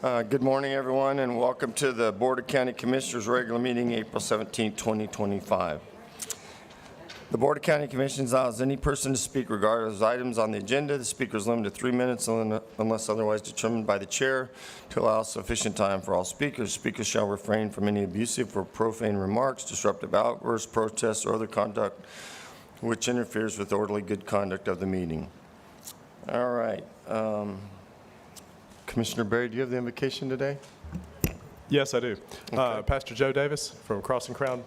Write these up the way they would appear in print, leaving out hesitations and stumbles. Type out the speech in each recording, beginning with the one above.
Good morning, everyone, and welcome to the Board of County Commissioners regular meeting, April 17, 2025. The Board of County Commissioners allows any person to speak regarding those items on the agenda. The speaker is limited to 3 minutes unless otherwise determined by the chair to allow sufficient time for all speakers. Speakers shall refrain from any abusive or profane remarks, disruptive outbursts, protests, or other conduct which interferes with orderly good conduct of the meeting. All right. Commissioner Berry, do you have the invocation today? Yes, I do. Okay. Pastor Joe Davis from Crossing Crown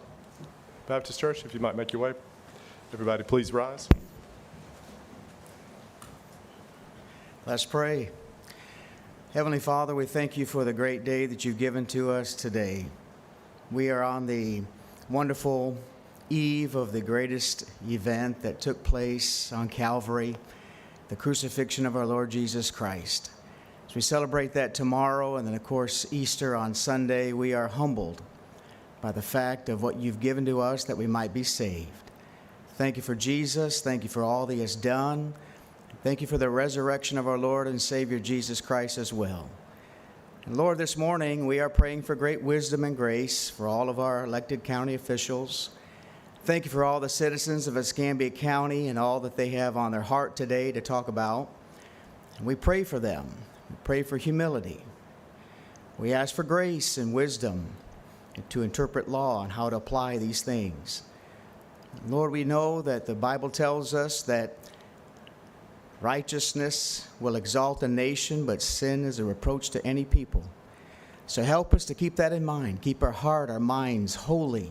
Baptist Church, if you might make your way. Everybody, please rise. Let's pray. Heavenly Father, we thank you for the great day that you've given to us today. We are on the wonderful eve of the greatest event that took place on Calvary, the crucifixion of our Lord Jesus Christ. As we celebrate that tomorrow and then, of course, Easter on Sunday, we are humbled by the fact of what you've given to us that we might be saved. Thank you for Jesus. Thank you for all that he has done. Thank you for the resurrection of our Lord and Savior Jesus Christ as well. And Lord, this morning we are praying for great wisdom and grace for all of our elected county officials. Thank you for all the citizens of Escambia County and all that they have on their heart today to talk about. And we pray for them. We pray for humility. We ask for grace and wisdom to interpret law and how to apply these things. Lord, we know that the Bible tells us that righteousness will exalt a nation, but sin is a reproach to any people. So help us to keep that in mind. Keep our heart, our minds holy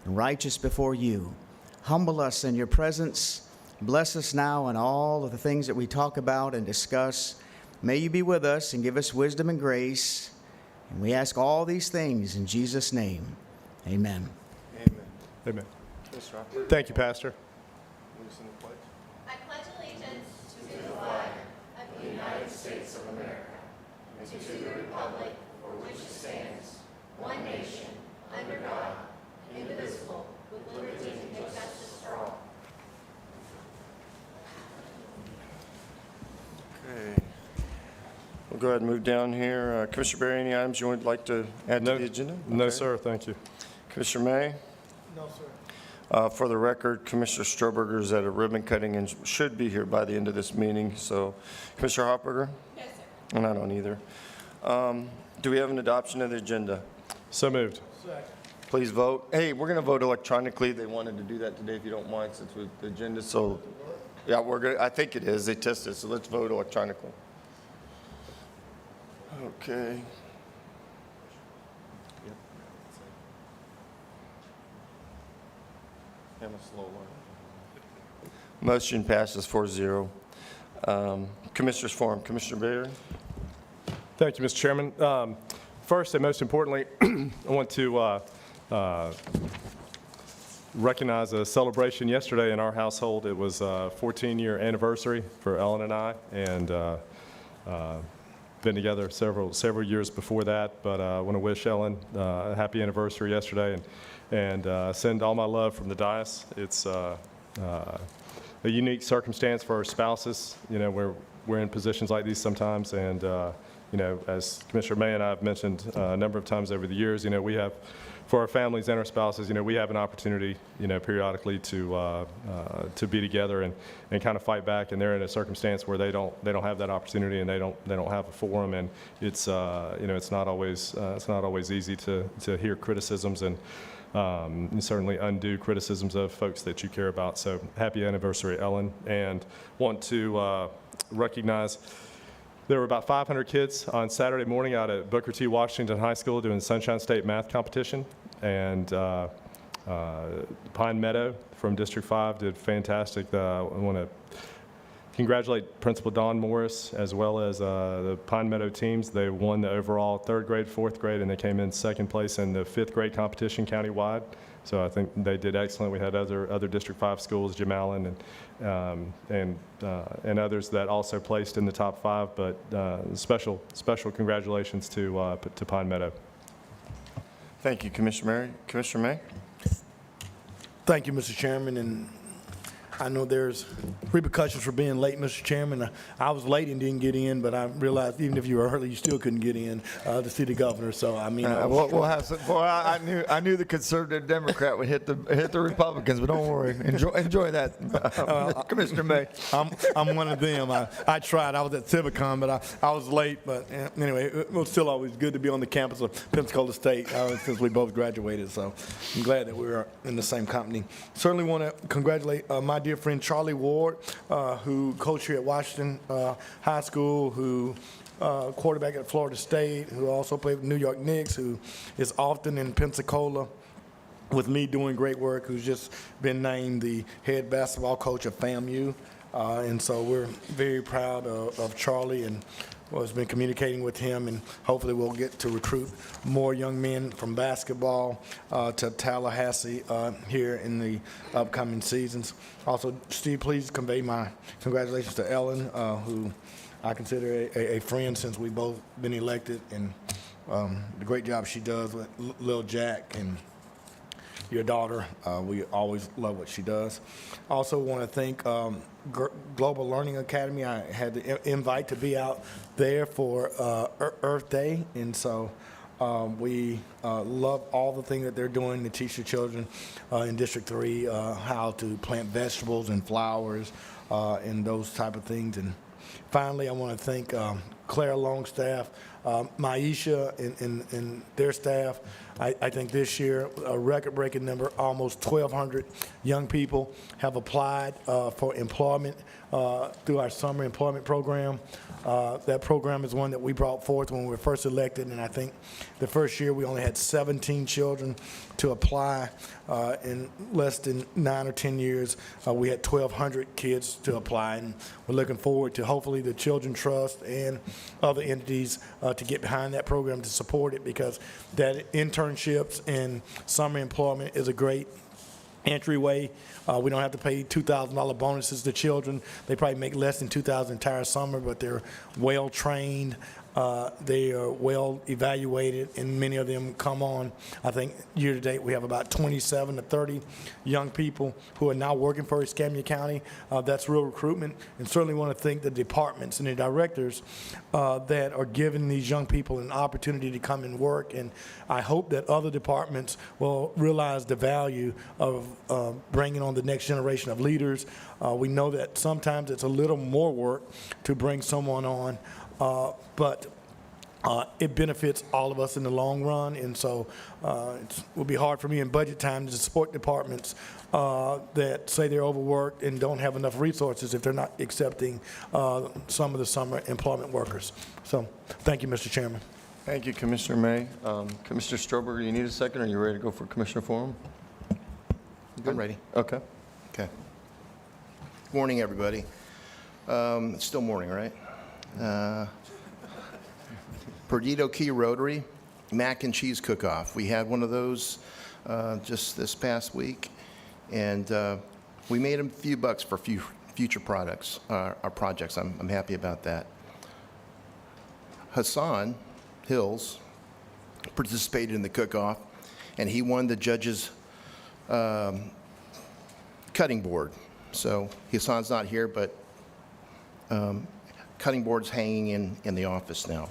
and righteous before you. Humble us in your presence. Bless us now in all of the things that we talk about and discuss. May you be with us and give us wisdom and grace. And we ask all these things in Jesus' name. Amen. Amen. Amen. Mr. Operator, Thank you, Pastor. loosen the pledge. I pledge allegiance to the flag of the United States of America and to the republic for which it stands, one nation, under God, indivisible, with liberty and justice for all. Okay. We'll go ahead and move down here. Commissioner Berry, any items you would like to add to the agenda? No, Okay. sir. Thank you. Commissioner May? No, sir. For the record, Commissioner Stroberger is at a ribbon cutting and should be here by the end of this meeting. So, Commissioner Hopperger? Yes, sir. And I don't either. Do we have an adoption of the agenda? So moved. Please vote. Hey, we're going to vote electronically. They wanted to do that today, if you don't mind, since with the agenda. So, yeah, we're going. I think it is. They tested, so let's vote electronically. Okay. I'm a slow one. Motion passes 4-0. Commissioners Forum. Commissioner Bader. Thank you, Mr. Chairman. First and most importantly, I want to recognize a celebration yesterday in our household. It was a 14-year anniversary for Ellen and I, and been together several years before that. But I want to wish Ellen a happy anniversary yesterday, and send all my love from the dais. It's a unique circumstance for our spouses. You know, we're in positions like these sometimes, and you know, as Commissioner May and I have mentioned a number of times over the years, you know, we have, for our families and our spouses, you know, we have an opportunity, you know, periodically to be together and kind of fight back, and they're in a circumstance where they don't have that opportunity, and they don't have a forum, and it's you know, it's not always easy to hear criticisms and certainly undue criticisms of folks that you care about. So happy anniversary, Ellen, and want to recognize. There were about 500 kids on Saturday morning out at Booker T. Washington High School doing Sunshine State math competition, and Pine Meadow from District 5 did fantastic. I want to congratulate Principal Don Morris as well as the Pine Meadow teams. They won the overall 3rd grade, 4th grade, and they came in 2nd place in the 5th grade competition countywide. So I think they did excellent. We had other District 5 schools, Jim Allen and others that also placed in the top 5. But special congratulations to Pine Meadow. Thank you, Commissioner May. Commissioner May? Thank you, Mr. Chairman, and I know there's repercussions for being late, Mr. Chairman. I was late and didn't get in, but I realized even if you were early, you still couldn't get in to see the governor. So, I mean, We'll have some, boy, I knew the conservative Democrat would hit the Republicans, but don't worry. Enjoy that, Commissioner May. I'm one of them. I tried. I was at Civicon, but I was late. But anyway, it was still always good to be on the campus of Pensacola State since we both graduated. So I'm glad that we were in the same company. Certainly want to congratulate my dear friend Charlie Ward, who coached here at Washington High School, who quarterback at Florida State, who also played with New York Knicks, who is often in Pensacola with me doing great work, who's just been named the head basketball coach of FAMU. And so we're very proud of Charlie and has been communicating with him, and hopefully we'll get to recruit more young men from basketball to Tallahassee here in the upcoming seasons. Also, Steve, please convey my congratulations to Ellen, who I consider a friend since we've both been elected, and the great job she does with Lil Jack and your daughter. We always love what she does. Also want to thank Global Learning Academy. I had the invite to be out there for Earth Day, and so we love all the things that they're doing to teach the children in District 3 how to plant vegetables and flowers and those type of things. And finally, I want to thank Claire Longstaff, Maisha, and their staff. I think this year, a record-breaking number, almost 1,200 young people have applied for employment through our summer employment program. That program is one that we brought forth when we were first elected, and I think the first year we only had 17 children to apply. In less than 9 or 10 years, we had 1,200 kids to apply, and we're looking forward to hopefully the Children Trust and other entities to get behind that program to support it, because that internships and summer employment is a great entryway. We don't have to pay $2,000 bonuses to children. They probably make less than $2,000 entire summer, but they're well-trained. They are well evaluated, and many of them come on. I think year to date we have about 27 to 30 young people who are now working for Escambia County. That's real recruitment, and certainly want to thank the departments and the directors that are giving these young people an opportunity to come and work. And I hope that other departments will realize the value of bringing on the next generation of leaders. We know that sometimes it's a little more work to bring someone on, but it benefits all of us in the long run, and so it will be hard for me in budget time to support departments that say they're overworked and don't have enough resources if they're not accepting some of the summer employment workers. So thank you, Mr. Chairman. Thank you, Commissioner May. Commissioner Stroberger, you need a second, or are you ready to go for Commissioner Forum? I'm ready. Okay. Okay. Morning, everybody. It's still morning, right? Perdido Key Rotary Mac and Cheese Cook-Off. We had one of those just this past week, and we made a few bucks for future products, our projects. I'm happy about that. Hassan Hills participated in the cook-off, and he won the judges' cutting board. So Hassan's not here, but cutting board's hanging in the office now.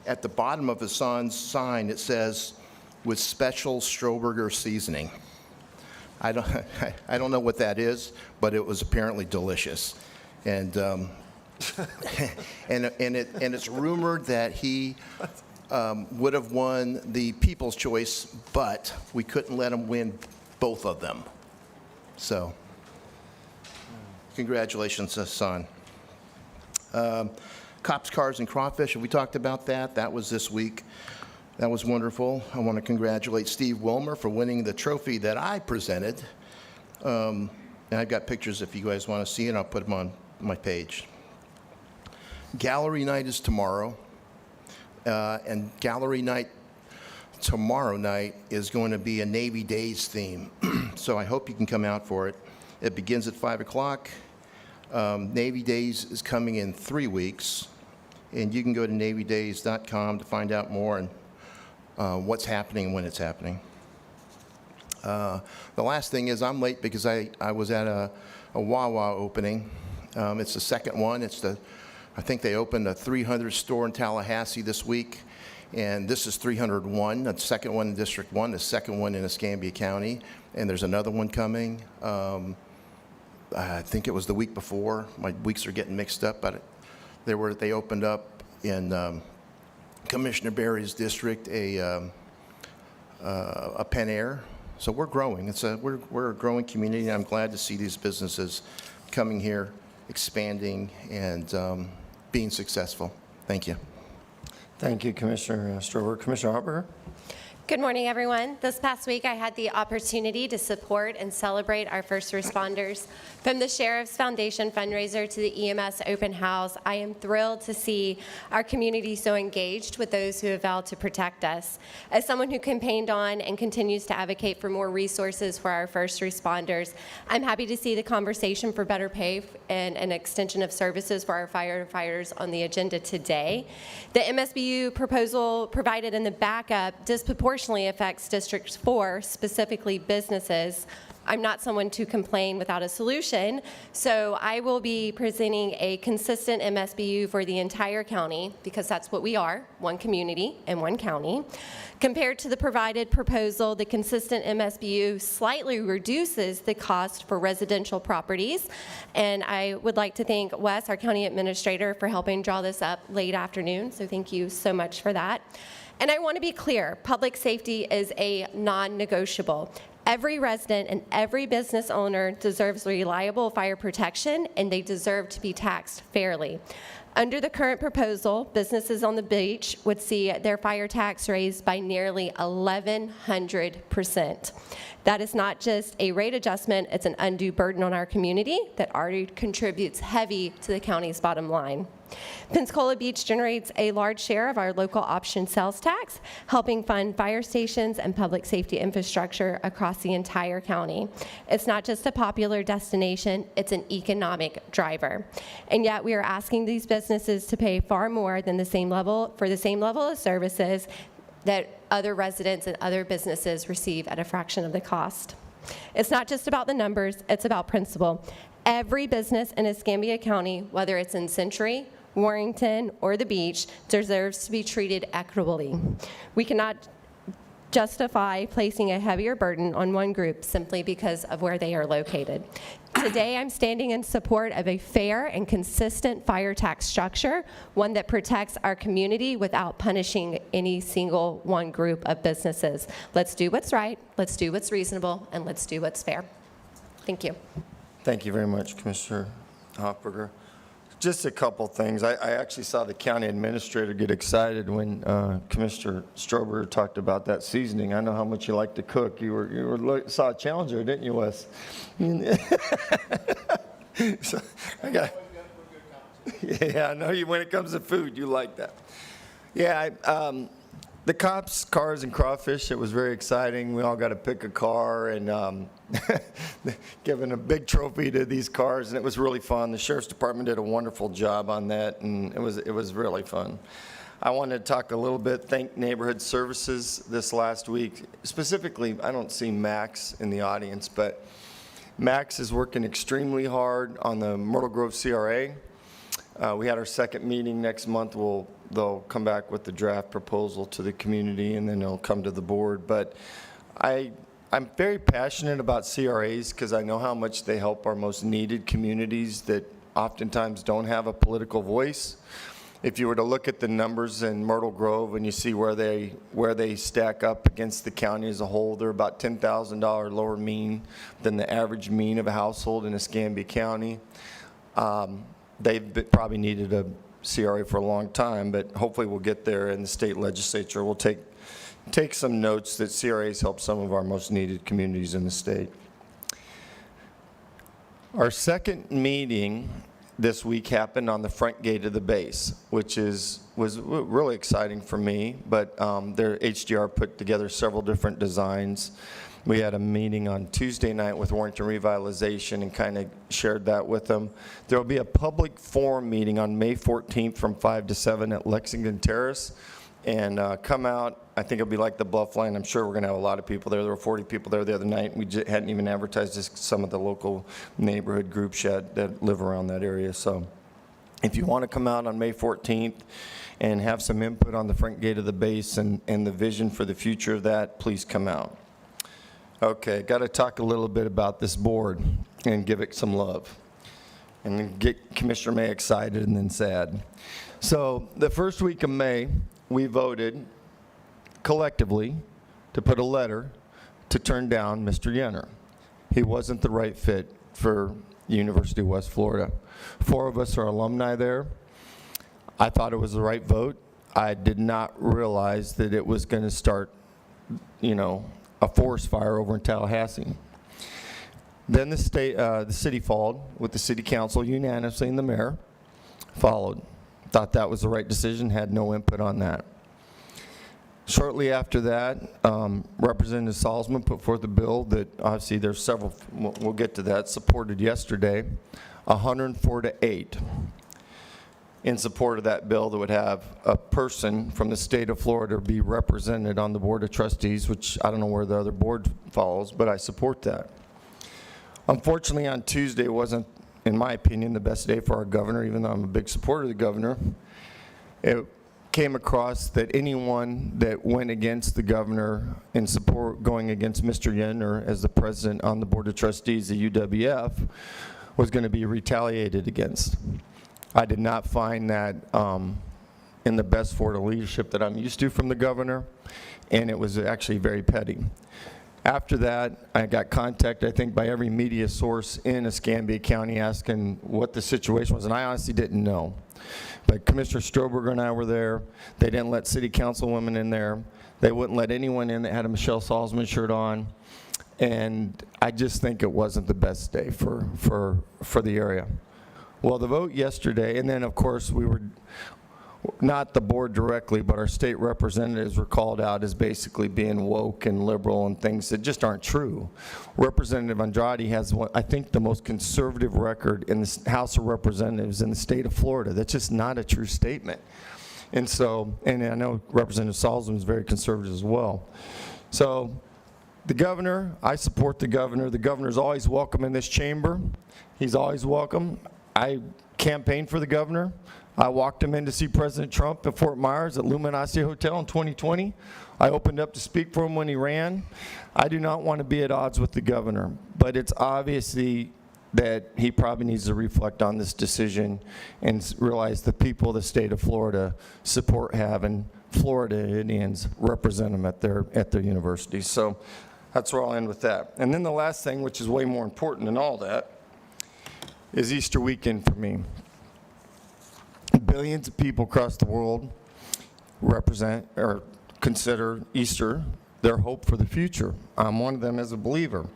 At the bottom of Hassan's sign, it says, "with special Stroberger seasoning." I don't know what that is, but it was apparently delicious. And and it's rumored that he would have won the People's Choice, but we couldn't let him win both of them. So, congratulations, Hassan. Cops, Cars, and Crawfish, have we talked about that? That was this week. That was wonderful. I want to congratulate Steve Wilmer for winning the trophy that I presented. And I've got pictures if you guys want to see it. I'll put them on my page. Gallery night is tomorrow. And gallery night tomorrow night is going to be a Navy Days theme. So I hope you can come out for it. It begins at 5 o'clock. Navy Days is coming in 3 weeks, and you can go to navydays.com to find out more and what's happening and when it's happening. The last thing is I'm late because I was at a Wawa opening. It's the second one. I think they opened a 300 store in Tallahassee this week, and this is 301. The second one in District 1, the second one in Escambia County, and there's another one coming. I think it was the week before. My weeks are getting mixed up, but they opened up in Commissioner Berry's district a Pen Air. So we're growing. We're a growing community, and I'm glad to see these businesses coming here, expanding, and being successful. Thank you. Thank you, Commissioner Strober. Commissioner Hopper? Good morning, everyone. This past week, I had the opportunity to support and celebrate our first responders. From the Sheriff's Foundation fundraiser to the EMS open house, I am thrilled to see our community so engaged with those who have vowed to protect us. As someone who campaigned on and continues to advocate for more resources for our first responders, I'm happy to see the conversation for better pay and an extension of services for our firefighters on the agenda today. The MSBU proposal provided in the backup disproportionately affects District 4, specifically businesses. I'm not someone to complain without a solution, so I will be presenting a consistent MSBU for the entire county, because that's what we are, one community and one county. Compared to the provided proposal, the consistent MSBU slightly reduces the cost for residential properties, and I would like to thank Wes, our county administrator, for helping draw this up late afternoon, so thank you so much for that. And I want to be clear, public safety is a non-negotiable. Every resident and every business owner deserves reliable fire protection, and they deserve to be taxed fairly. Under the current proposal, businesses on the beach would see their fire tax raised by nearly 1,100%. That is not just a rate adjustment, it's an undue burden on our community that already contributes heavy to the county's bottom line. Pensacola Beach generates a large share of our local option sales tax, helping fund fire stations and public safety infrastructure across the entire county. It's not just a popular destination, it's an economic driver. And yet we are asking these businesses to pay far more than the same level of services that other residents and other businesses receive at a fraction of the cost. It's not just about the numbers, it's about principle. Every business in Escambia County, whether it's in Century, Warrington, or the beach, deserves to be treated equitably. We cannot justify placing a heavier burden on one group simply because of where they are located. Today, I'm standing in support of a fair and consistent fire tax structure, one that protects our community without punishing any single one group of businesses. Let's do what's right, let's do what's reasonable, and let's do what's fair. Thank you. Thank you very much, Commissioner Hofberger. Just a couple things. I actually saw the county administrator get excited when Commissioner Strober talked about that seasoning. I know how much you like to cook. You saw a challenge there, didn't you, Wes? So, yeah, I know you. When it comes to food, you like that. Yeah, the cops, cars, and crawfish, it was very exciting. We all got to pick a car and giving a big trophy to these cars, and it was really fun. The Sheriff's Department did a wonderful job on that, and it was really fun. I wanted to talk a little bit, thank Neighborhood Services this last week. Specifically, I don't see Max in the audience, but Max is working extremely hard on the Myrtle Grove CRA. We had our second meeting next month. They'll come back with the draft proposal to the community, and then it'll come to the board. But I'm very passionate about CRAs because I know how much they help our most needed communities that oftentimes don't have a political voice. If you were to look at the numbers in Myrtle Grove and you see where they stack up against the county as a whole, they're about $10,000 lower mean than the average mean of a household in Escambia County. They've probably needed a CRA for a long time, but hopefully we'll get there, and the state legislature will take some notes that CRAs help some of our most needed communities in the state. Our second meeting this week happened on the front gate of the base, which was really exciting for me, but their HDR put together several different designs. We had a meeting on Tuesday night with Warrington Revitalization and kind of shared that with them. There will be a public forum meeting on May 14th from 5 to 7 at Lexington Terrace. and come out. I think it'll be like the Bluff Line. I'm sure we're going to have a lot of people there. There were 40 people there the other night. We hadn't even advertised this, some of the local neighborhood groups yet that live around that area. So if you want to come out on May 14th and have some input on the front gate of the base and the vision for the future of that, please come out. Okay, got to talk a little bit about this board and give it some love and then get Commissioner May excited and then sad. So the first week of May, we voted collectively to put a letter to turn down Mr. Yenner. He wasn't the right fit for University of West Florida. 4 of us are alumni there. I thought it was the right vote. I did not realize that it was going to start, a forest fire over in Tallahassee. Then the city followed with the city council unanimously, and the mayor followed. Thought that was the right decision, had no input on that. Shortly after that, Representative Salzman put forth a bill that obviously there's several, we'll get to that, supported yesterday, 104-8 in support of that bill that would have a person from the state of Florida be represented on the Board of Trustees, which I don't know where the other board follows, but I support that. Unfortunately, on Tuesday wasn't, in my opinion, the best day for our governor, even though I'm a big supporter of the governor. It came across that anyone that went against the governor in support going against Mr. Yenner as the president on the Board of Trustees, the UWF, was going to be retaliated against. I did not find that in the best Florida leadership that I'm used to from the governor, and it was actually very petty. After that, I got contacted, I think, by every media source in Escambia County asking what the situation was, and I honestly didn't know. But Commissioner Stroberger and I were there. They didn't let city councilwomen in there. They wouldn't let anyone in that had a Michelle Salzman shirt on. And I just think it wasn't the best day for the area. Well, the vote yesterday, and then of course we were, not the board directly, but our state representatives were called out as basically being woke and liberal and things that just aren't true. Representative Andrade has, I think, the most conservative record in the House of Representatives in the state of Florida. That's just not a true statement. And so, and I know Representative Salzman is very conservative as well. So the governor, I support the governor. The governor's always welcome in this chamber. He's always welcome. I campaigned for the governor. I walked him in to see President Trump at Fort Myers at Luminosity Hotel in 2020. I opened up to speak for him when he ran. I do not want to be at odds with the governor, but it's obviously that he probably needs to reflect on this decision and realize the people of the state of Florida support having Florida Indians represent them at their universities. So that's where I'll end with that. And then the last thing, which is way more important than all that, is Easter weekend for me. Billions of people across the world represent or consider Easter their hope for the future. I'm one of them as a believer.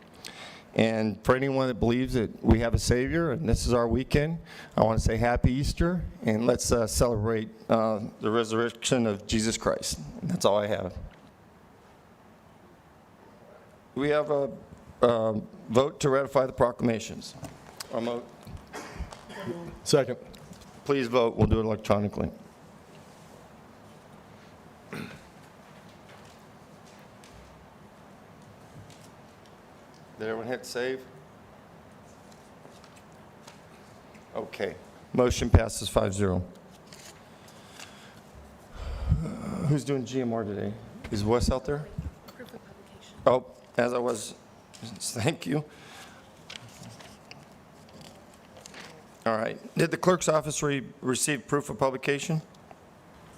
And for anyone that believes that we have a Savior and this is our weekend, I want to say Happy Easter, and let's celebrate the resurrection of Jesus Christ. And that's all I have. We have a vote to ratify the proclamations. Second. Please vote. We'll do it electronically. Did everyone hit save? Okay. Motion passes 5-0. Who's doing GMR today? Is Wes out there? Proof of publication. Oh, as I was. Thank you. All right. Did the clerk's office receive proof of publication?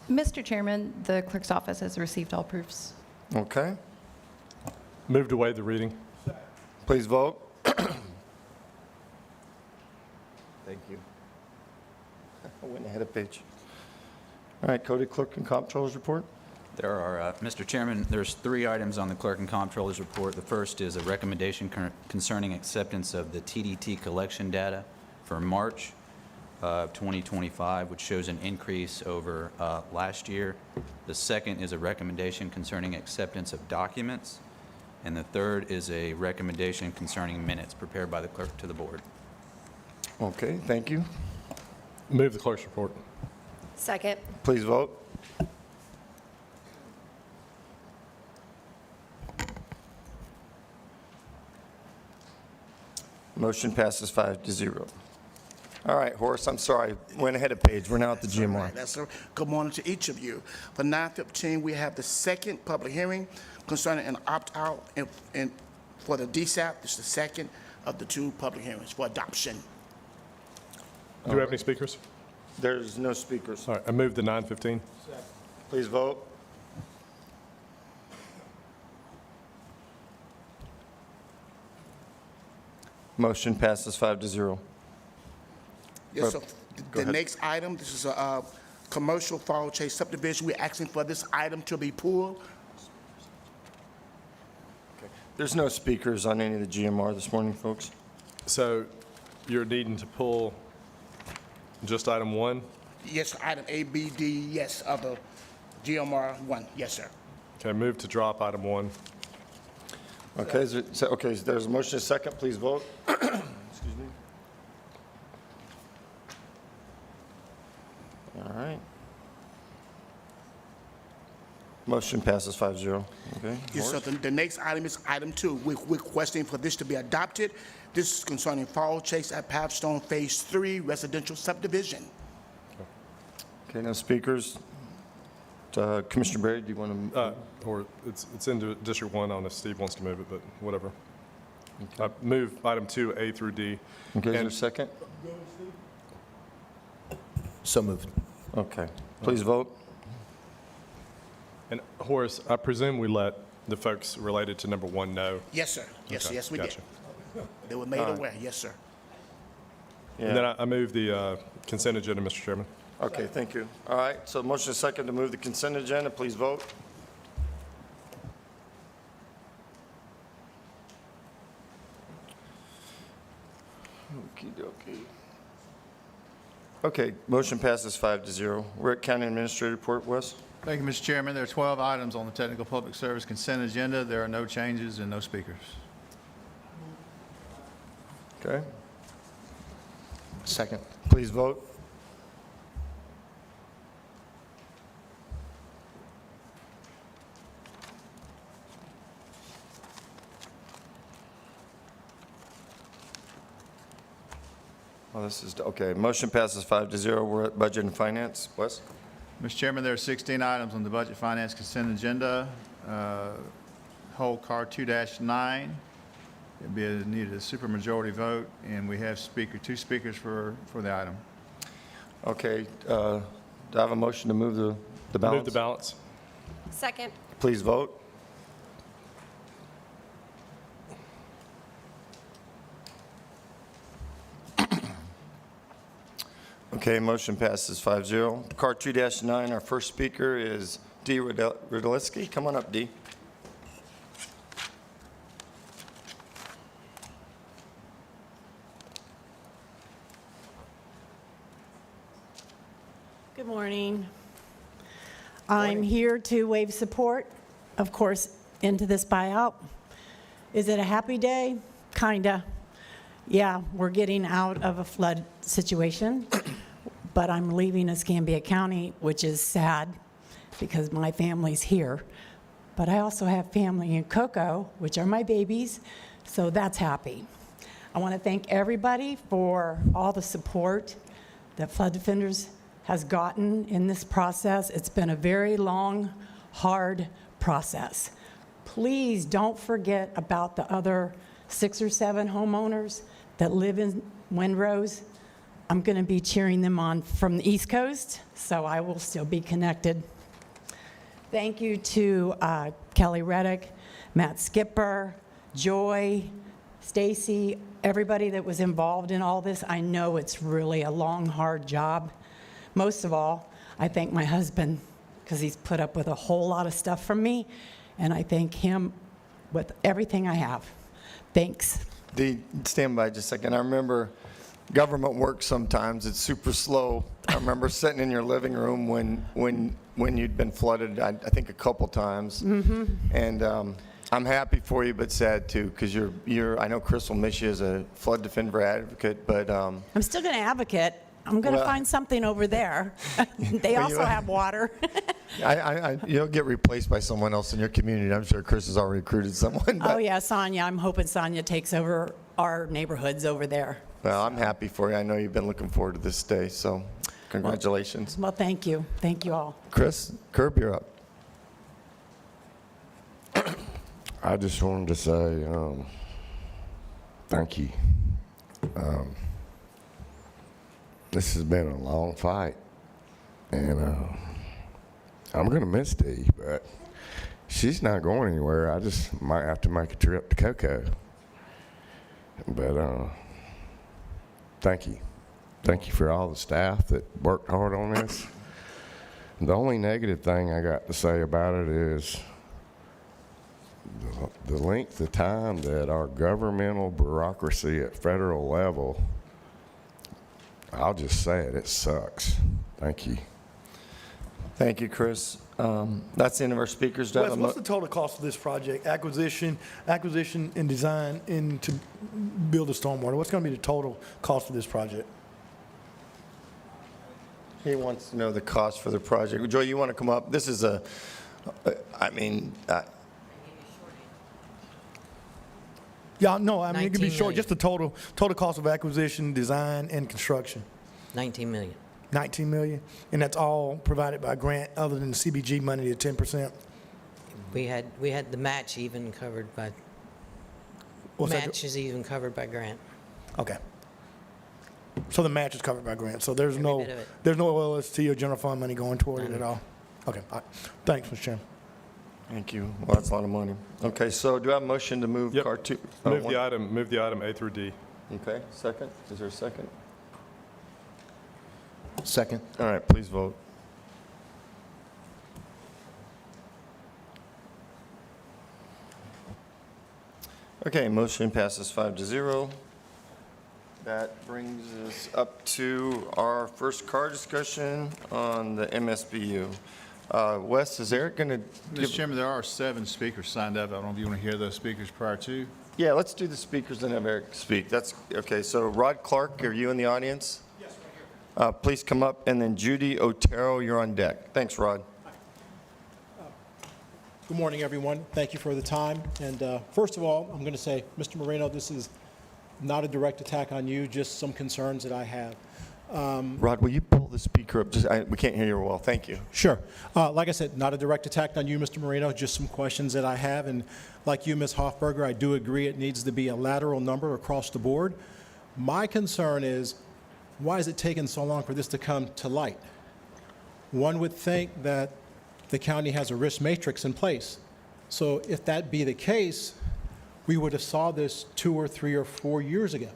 Mr. Chairman, the clerk's office has received all proofs. Okay. Move to waive the reading. Please vote. Thank you. I went ahead of page. All right, Cody, clerk and comptroller's report. There are, Mr. Chairman, there's 3 items on the Clerk and Comptroller's report. The first is a recommendation concerning acceptance of the TDT collection data for March of 2025, which shows an increase over last year. The second is a recommendation concerning acceptance of documents. And the third is a recommendation concerning minutes prepared by the clerk to the board. Okay, thank you. Move the clerk's report. Second. Please vote. Motion passes 5-0. All right, Horace, I'm sorry, went ahead of page. We're now at the GMR. That's all. Good morning to each of you. For 9:15, we have the second public hearing concerning an opt-out for the DSAP. This is the second of the two public hearings for adoption. Do we have any speakers? There's no speakers. All right, I move the 9:15. Please vote. Motion passes 5-0. Yes, so Go the ahead. next item, this is a commercial Fall Chase subdivision. We're asking for this item to be pulled. There's no speakers on any of the GMR this morning, folks. So you're needing to pull just item 1? Yes, item A, B, D, yes, of the GMR 1. Yes, sir. Okay, move to drop item 1. Okay, there's a motion, a second, please vote. Excuse me. All right. Motion passes 5-0. Okay. Yes, so the next item is item 2. We're requesting for this to be adopted. This is concerning Fall Chase at Papstone Phase 3 residential subdivision. Okay, no speakers. Commissioner Berry, do you want to? Or it's in District 1, I don't know if Steve wants to move it, but whatever. I move item 2, A through D. Okay, is there a And- second? So moved. Okay, please vote. And Horace, I presume we let the folks related to number 1 know? Yes, sir. Yes, Okay, yes, we did. gotcha. They were made aware. Yes, sir. And then Yeah. I move the consent agenda, Mr. Chairman. Okay, thank you. All right, so motion is second to move the consent agenda, please vote. Okey-dokey. Okay, motion passes 5-0. We're at County Administrator Report, Wes. Thank you, Mr. Chairman. There are 12 items on the Technical Public Service Consent Agenda. There are no changes and no speakers. Okay, Second. please vote. Oh, this is, okay, motion passes 5-0. We're at Budget and Finance. Wes? Mr. Chairman, there are 16 items on the Budget Finance Consent Agenda. Hold Car 2-9. It'd be needed a supermajority vote, and we have two speakers for the item. Okay, do I have a motion to move the balance? Move the balance. Second. Please vote. Okay, motion passes 5-0. Car 2-9, our first speaker is Dee Rudeliski. Come on up, Dee. Good morning. I'm here to waive support, of course, into this buyout. Is it a happy day? Kinda. Yeah, we're getting out of a flood situation, but I'm leaving Escambia County, which is sad because my family's here. But I also have family in Cocoa, which are my babies, so that's happy. I want to thank everybody for all the support that Flood Defenders has gotten in this process. It's been a very long, hard process. Please don't forget about the other 6 or 7 homeowners that live in Windrose. I'm going to be cheering them on from the East Coast, so I will still be connected. Thank you to Kelly Reddick, Matt Skipper, Joy, Stacy, everybody that was involved in all this. I know it's really a long, hard job. Most of all, I thank my husband because he's put up with a whole lot of stuff from me, and I thank him with everything I have. Thanks. Dee, stand by just a second. I remember government work sometimes, it's super slow. I remember sitting in your living room when you'd been flooded, I think a couple times. And I'm happy for you, but sad too, because I know Chris will miss you as a flood defender advocate, but I'm still going to advocate I'm going to Well- find something over there. They Well, also have water. You'll get replaced by someone else in your community. I'm sure Chris has already recruited someone. Oh, but- yeah, Sonia. I'm hoping Sonia takes over our neighborhoods over there. Well, I'm happy for you. I know you've been looking forward to this day, so congratulations. Well, thank you. Thank you all. Chris, Curb, you're up. I just wanted to say thank you. This has been a long fight, and I'm going to miss Dee, but she's not going anywhere. I just might have to make a trip to Cocoa. But thank you. Thank you for all the staff that worked hard on this. The only negative thing I got to say about it is the length of time that our governmental bureaucracy at federal level, I'll just say it sucks. Thank you. Thank you, Chris. That's the end of our speakers. Do I have Wes, a what's mo- the total cost of this project? Acquisition and design and to build a stormwater. What's going to be the total cost of this project? He wants to know the cost for the project. Joy, you want to come up? This is Yeah, no, I mean, it could be 19 short, million. just the total cost of acquisition, design, and construction. 19 million. 19 million? And that's all provided by grant other than the CBG money, the 10%? We had the match even covered by, What's that? match is even covered by grant. Okay. So the match is covered by grant, so there's Every no, bit of it. there's no OLST or general fund money going toward it at all? Okay, all right. Thanks, Mr. Chairman. Thank you. Well, that's a lot of money. Okay, so do I have a motion to move Yep. car two? Move the item A through D. Okay, second? Is there a second? Second. All right, please vote. Okay, motion passes 5-0. That brings us up to our first car discussion on the MSBU. Wes, is Eric going to Mr. give? Chairman, there are 7 speakers signed up. I don't know if you want to hear those speakers prior to. Yeah, let's do the speakers and have Eric speak. That's, okay, so Rod Clark, are you in the audience? Yes, right here. Please come up, and then Judy Otero, you're on deck. Thanks, Rod. Good morning, everyone. Thank you for the time. And first of all, I'm going to say, Mr. Moreno, this is not a direct attack on you, just some concerns that I have. Rod, will you pull the speaker up? We can't hear you well. Thank you. Sure. Like I said, not a direct attack on you, Mr. Moreno, just some questions that I have. And like you, Ms. Hoffberger, I do agree it needs to be a lateral number across the board. My concern is, why is it taking so long for this to come to light? One would think that the county has a risk matrix in place. So if that be the case, we would have saw this 2 or 3 or 4 years ago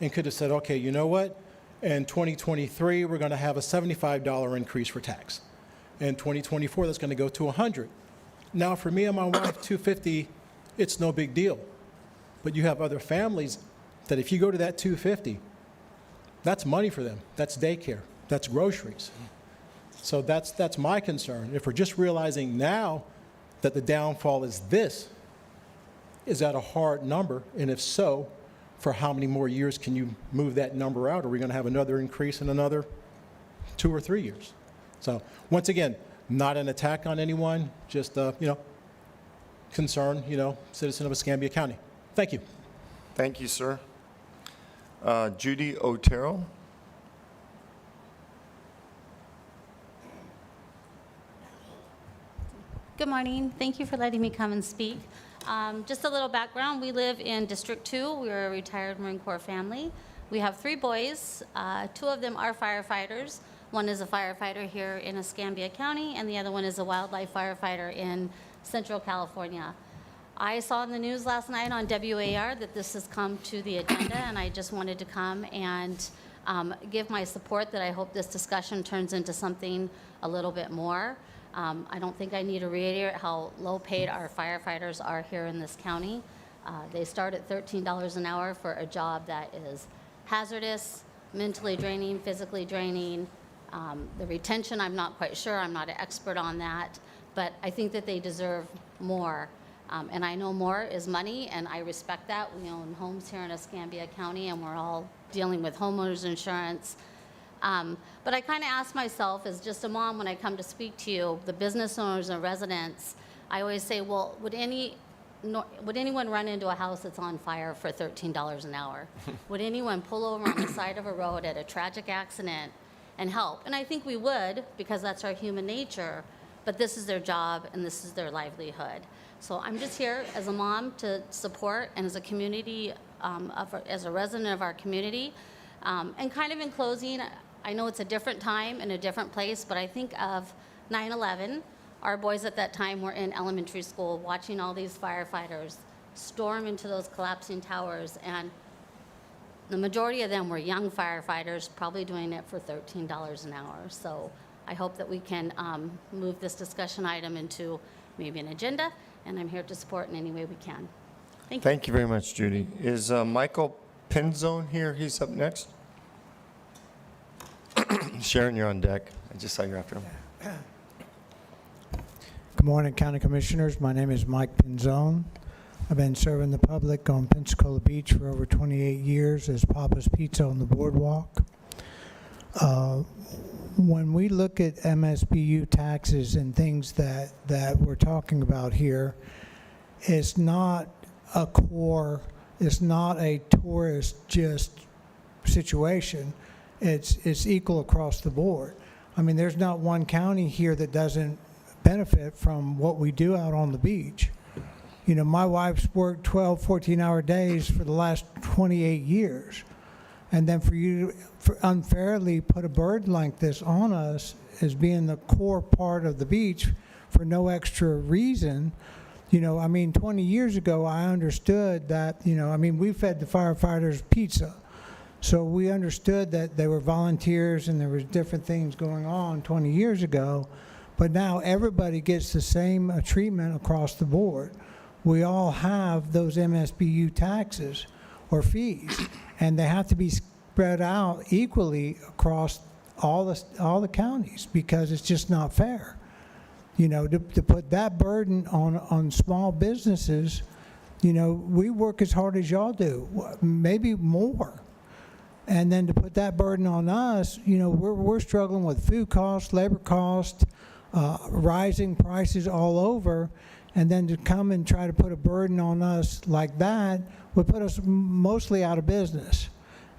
and could have said, okay, you know what? In 2023, we're going to have a $75 increase for tax. In 2024, that's going to go to $100. Now, for me and my wife, $250, it's no big deal. But you have other families that if you go to that $250, that's money for them. That's daycare. That's groceries. So that's my concern. If we're just realizing now that the downfall is this, is that a hard number? And if so, for how many more years can you move that number out? Are we going to have another increase in another 2 or 3 years? So once again, not an attack on anyone, just concern, citizen of Escambia County. Thank you. Thank you, sir. Judy Otero. Good morning. Thank you for letting me come and speak. Just a little background. We live in District 2. We're a retired Marine Corps family. We have 3 boys. 2 of them are firefighters. One is a firefighter here in Escambia County, and the other one is a wildlife firefighter in Central California. I saw in the news last night on WAR that this has come to the agenda, and I just wanted to come and give my support that I hope this discussion turns into something a little bit more. I don't think I need to reiterate how low paid our firefighters are here in this county. They start at $13 an hour for a job that is hazardous, mentally draining, physically draining. The retention, I'm not quite sure. I'm not an expert on that. But I think that they deserve more. And I know more is money, and I respect that. We own homes here in Escambia County, and we're all dealing with homeowners insurance. But I kind of ask myself, as just a mom, when I come to speak to you, the business owners and residents, I always say, well, would anyone run into a house that's on fire for $13 an hour? Would anyone pull over on the side of a road at a tragic accident and help? And I think we would, because that's our human nature, but this is their job and this is their livelihood. So I'm just here as a mom to support and as a community, as a resident of our community. And kind of in closing, I know it's a different time and a different place, but I think of 9/11. Our boys at that time were in elementary school watching all these firefighters storm into those collapsing towers, and the majority of them were young firefighters, probably doing it for $13 an hour. So I hope that we can move this discussion item into maybe an agenda, and I'm here to support in any way we can. Thank you. Thank you very much, Judy. Is Michael Penzone here? He's up next. Sharon, you're on deck. I just saw you after him. Good morning, County Commissioners. My name is Mike Penzone. I've been serving the public on Pensacola Beach for over 28 years as Papa's Pizza on the boardwalk. When we look at MSBU taxes and things that we're talking about here, it's not a core, it's not a tourist just situation. It's equal across the board. I mean, there's not one county here that doesn't benefit from what we do out on the beach. You know, my wife's worked 12, 14-hour days for the last 28 years. And then for you to unfairly put a burden like this on us as being the core part of the beach for no extra reason, you know, I mean, 20 years ago, I understood that, you know, I mean, we fed the firefighters pizza. So we understood that they were volunteers and there was different things going on 20 years ago. But now everybody gets the same treatment across the board. We all have those MSBU taxes or fees, and they have to be spread out equally across all the counties because it's just not fair. You know, to put that burden on small businesses, you know, we work as hard as y'all do, maybe more. And then to put that burden on us, you know, we're struggling with food costs, labor costs, rising prices all over, and then to come and try to put a burden on us like that would put us mostly out of business,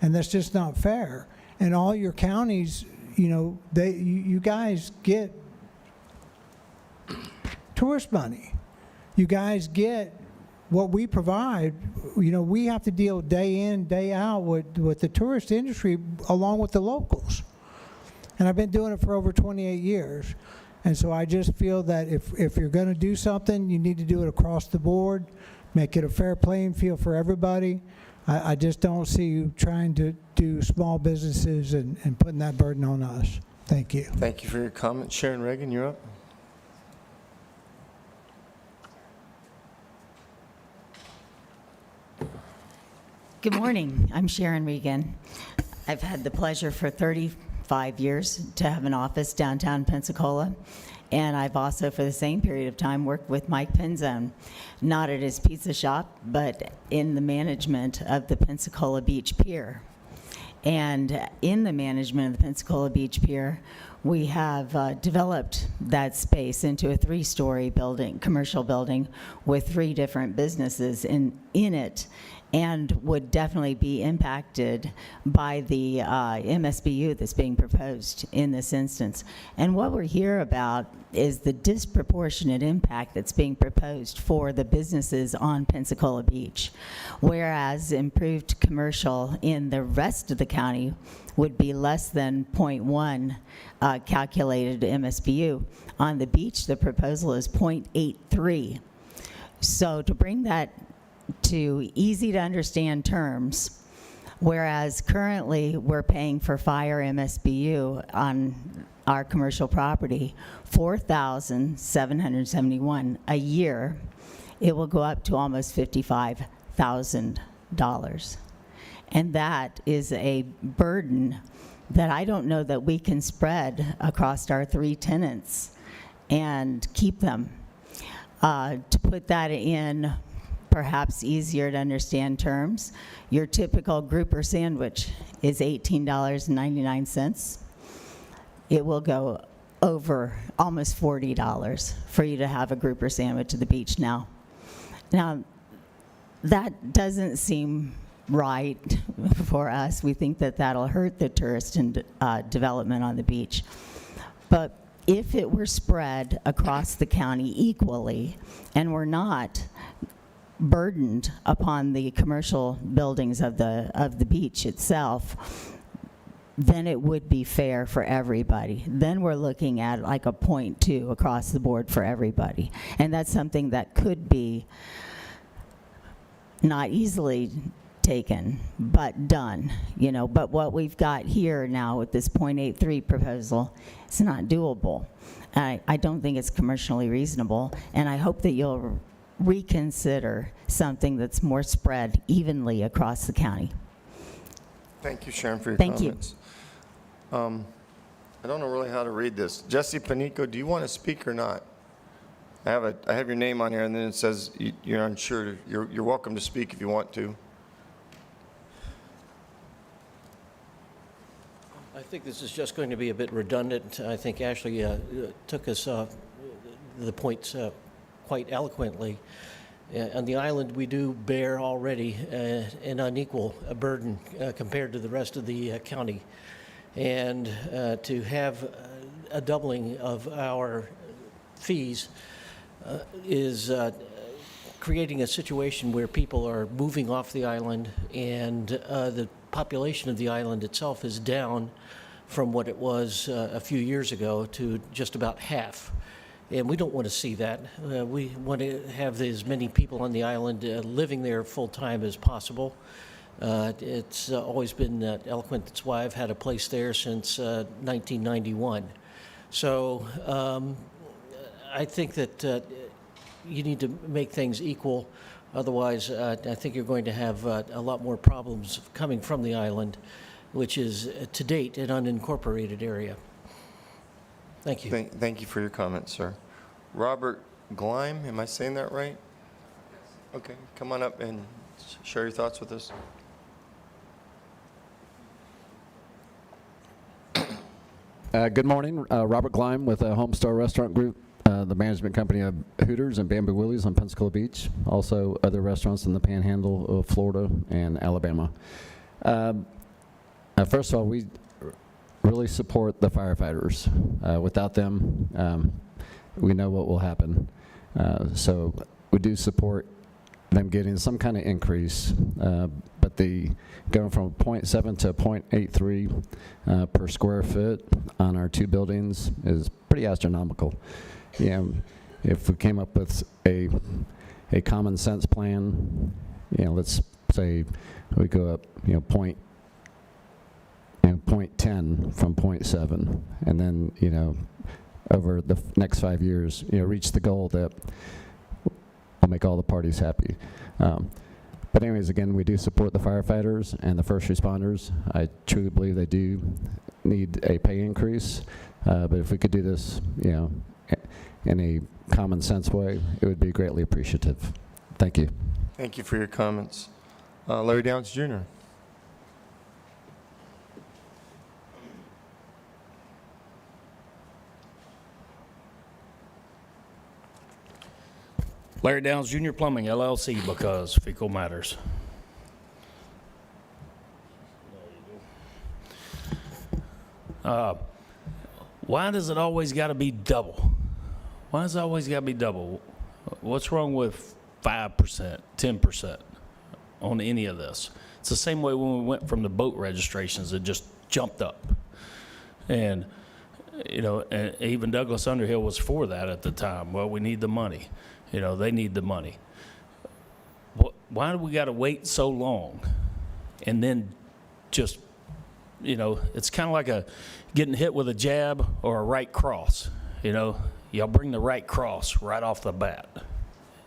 and that's just not fair. And all your counties, you know, you guys get tourist money. You guys get what we provide. You know, we have to deal day in, day out with the tourist industry along with the locals. And I've been doing it for over 28 years. And so I just feel that if you're going to do something, you need to do it across the board, make it a fair playing field for everybody. I just don't see you trying to do small businesses and putting that burden on us. Thank you. Thank you for your comment. Sharon Reagan, you're up. Good morning. I'm Sharon Regan. I've had the pleasure for 35 years to have an office downtown Pensacola, and I've also, for the same period of time, worked with Mike Penzone, not at his pizza shop, but in the management of the Pensacola Beach Pier. And in the management of the Pensacola Beach Pier, we have developed that space into a 3-story building, commercial building, with 3 different businesses in it, and would definitely be impacted by the MSBU that's being proposed in this instance. And what we're here about is the disproportionate impact that's being proposed for the businesses on Pensacola Beach, whereas improved commercial in the rest of the county would be less than 0.1 calculated MSBU. On the beach, the proposal is 0.83. So to bring that to easy to understand terms, whereas currently we're paying for fire MSBU on our commercial property $4,771 a year, it will go up to almost $55,000. And that is a burden that I don't know that we can spread across our 3 tenants and keep them. To put that in perhaps easier to understand terms, your typical grouper sandwich is $18.99. It will go over almost $40 for you to have a grouper sandwich at the beach now. Now, that doesn't seem right for us. We think that that'll hurt the tourist and development on the beach. But if it were spread across the county equally and we're not burdened upon the commercial buildings of the beach itself, then it would be fair for everybody. Then we're looking at like a 0.2 across the board for everybody. And that's something that could be not easily taken, but done, you know. But what we've got here now with this 0.83 proposal, it's not doable. I don't think it's commercially reasonable, and I hope that you'll reconsider something that's more spread evenly across the county. Thank you, Sharon, for your Thank you. comments. I don't know really how to read this. Jesse Panico, do you want to speak or not? I have your name on here, and then it says you're unsure. You're welcome to speak if you want to. I think this is just going to be a bit redundant. I think Ashley took us the points quite eloquently. On the island, we do bear already an unequal burden compared to the rest of the county. And to have a doubling of our fees is creating a situation where people are moving off the island, and the population of the island itself is down from what it was a few years ago to just about half. And we don't want to see that. We want to have as many people on the island living there full-time as possible. It's always been eloquent. That's why I've had a place there since 1991. So I think that you need to make things equal. Otherwise, I think you're going to have a lot more problems coming from the island, which is to date an unincorporated area. Thank you. Thank you for your comments, sir. Robert Gleim, am I saying that right? Okay, come on up and share your thoughts with us. Good morning. Robert Gleim with Homestar Restaurant Group, the management company of Hooters and Bamboo Willie's on Pensacola Beach, also other restaurants in the Panhandle of Florida and Alabama. First of all, we really support the firefighters. Without them, we know what will happen. So we do support them getting some kind of increase, but the going from 0.7 to 0.83 per square foot on our two buildings is pretty astronomical. You know, if we came up with a common sense plan, you know, let's say we go up, you know, 0.10 from 0.7, and then, you know, over the next 5 years, you know, reach the goal that will make all the parties happy. But anyways, again, we do support the firefighters and the first responders. I truly believe they do need a pay increase. But if we could do this, you know, in a common sense way, it would be greatly appreciative. Thank you. Thank you for your comments. Larry Downs Jr. Larry Downs Jr. Plumbing, LLC, because fecal matters. Why does it always got to be double? Why does it always got to be double? What's wrong with 5%, 10% on any of this? It's the same way when we went from the boat registrations, it just jumped up. And, you know, and even Douglas Underhill was for that at the time. Well, we need the money. You know, they need the money. Why do we got to wait so long? And then just, you know, it's kind of like getting hit with a jab or a right cross. You know, y'all bring the right cross right off the bat.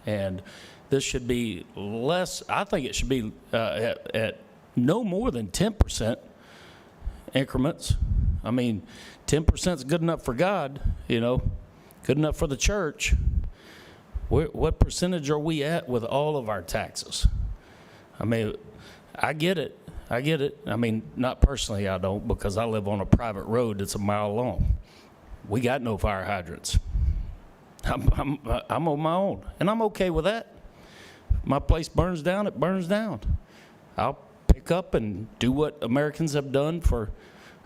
And this should be less, I think it should be at no more than 10% increments. I mean, 10% is good enough for God, you know, good enough for the church. What percentage are we at with all of our taxes? I mean, I get it. I get it. I mean, not personally, I don't, because I live on a private road that's a mile long. We got no fire hydrants. I'm on my own, and I'm okay with that. My place burns down, it burns down. I'll pick up and do what Americans have done for,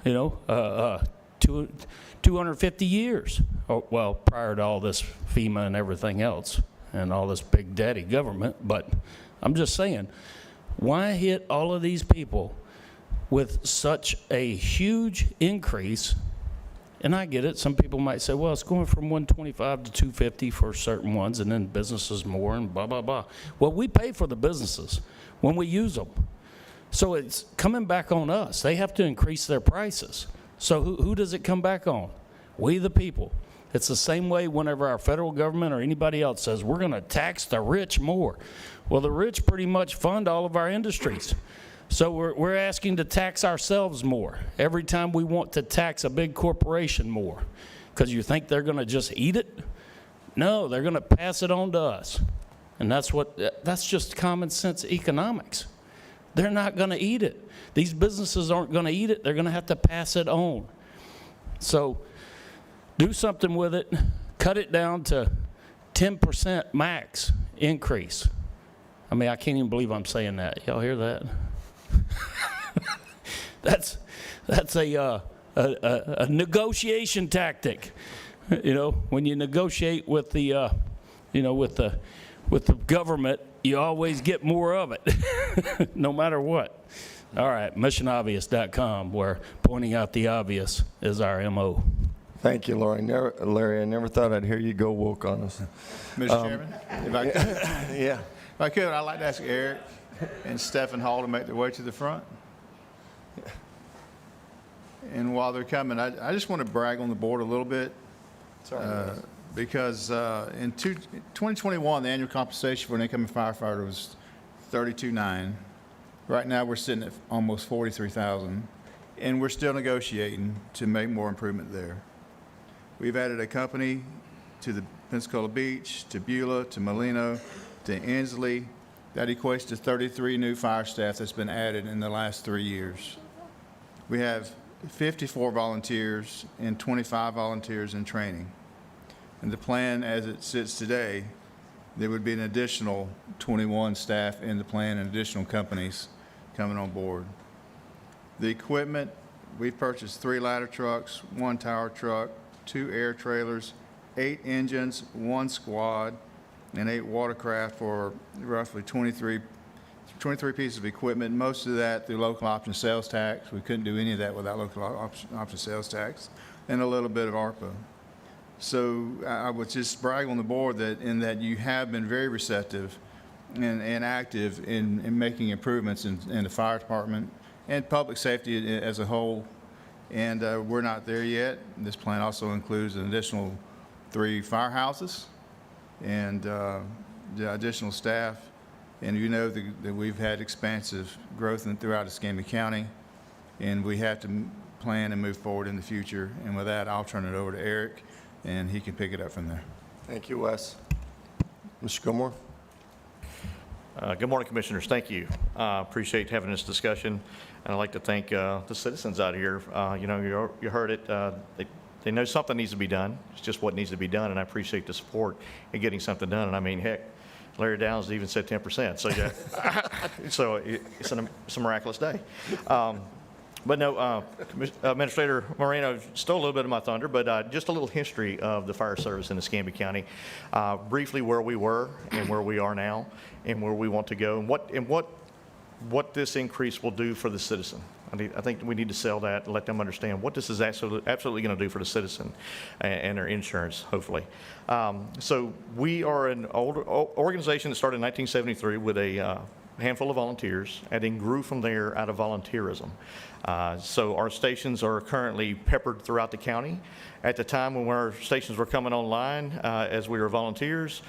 250 years. Oh, well, prior to all this FEMA and everything else and all this big daddy government. But I'm just saying, why hit all of these people with such a huge increase? And I get it. Some people might say, well, it's going from 125 to 250 for certain ones, and then businesses more and blah, blah, blah. Well, we pay for the businesses when we use them. So it's coming back on us. They have to increase their prices. So who does it come back on? We the people. It's the same way whenever our federal government or anybody else says, we're going to tax the rich more. Well, the rich pretty much fund all of our industries. So we're asking to tax ourselves more every time we want to tax a big corporation more. Because you think they're going to just eat it? No, they're going to pass it on to us. And that's just common sense economics. They're not going to eat it. These businesses aren't going to eat it. They're going to have to pass it on. So do something with it. Cut it down to 10% max increase. I mean, I can't even believe I'm saying that. Y'all hear that? That's a negotiation tactic. When you negotiate with the with the government, you always get more of it, no matter what. All right, missionobvious.com, where pointing out the obvious is our MO. Thank you, Larry. I never thought I'd hear you go woke on us. Mr. Chairman, if I could, Yeah. if I could, I'd like to ask Eric and Stephen Hall to make their way to the front. And while they're coming, I just want to brag on the board a little bit. Because in 2021, the annual compensation for an incoming firefighter was $32,900. Right now, we're sitting at almost $43,000, and we're still negotiating to make more improvement there. We've added a company to the Pensacola Beach, to Beulah, to Molino, to Inslee. That equates to 33 new fire staff that's been added in the last 3 years. We have 54 volunteers and 25 volunteers in training. And the plan as it sits today, there would be an additional 21 staff in the plan and additional companies coming on board. The equipment, we've purchased 3 ladder trucks, 1 tower truck, 2 air trailers, 8 engines, 1 squad, and 8 watercraft for roughly 23 pieces of equipment, most of that through local option sales tax. We couldn't do any of that without local option sales tax, and a little bit of ARPA. So I would just brag on the board that you have been very receptive and active in making improvements in the fire department and public safety as a whole. And we're not there yet. This plan also includes an additional 3 firehouses and the additional staff. And you know that we've had expansive growth throughout Escambia County, and we have to plan and move forward in the future. And with that, I'll turn it over to Eric, and he can pick it up from there. Thank you, Wes. Mr. Gilmore? Good morning, Commissioners. Thank you. Appreciate having this discussion. And I'd like to thank the citizens out here. You heard it. They know something needs to be done. It's just what needs to be done, and I appreciate the support in getting something done. And I mean, heck, Larry Downs even said 10%. So yeah, so it's a miraculous day. But no, Administrator Moreno stole a little bit of my thunder, but just a little history of the fire service in Escambia County. Briefly where we were and where we are now and where we want to go and what this increase will do for the citizen. I think we need to sell that and let them understand what this is absolutely going to do for the citizen and their insurance, hopefully. So we are an old organization that started in 1973 with a handful of volunteers and then grew from there out of volunteerism. So our stations are currently peppered throughout the county. At the time when our stations were coming online, as we were volunteers,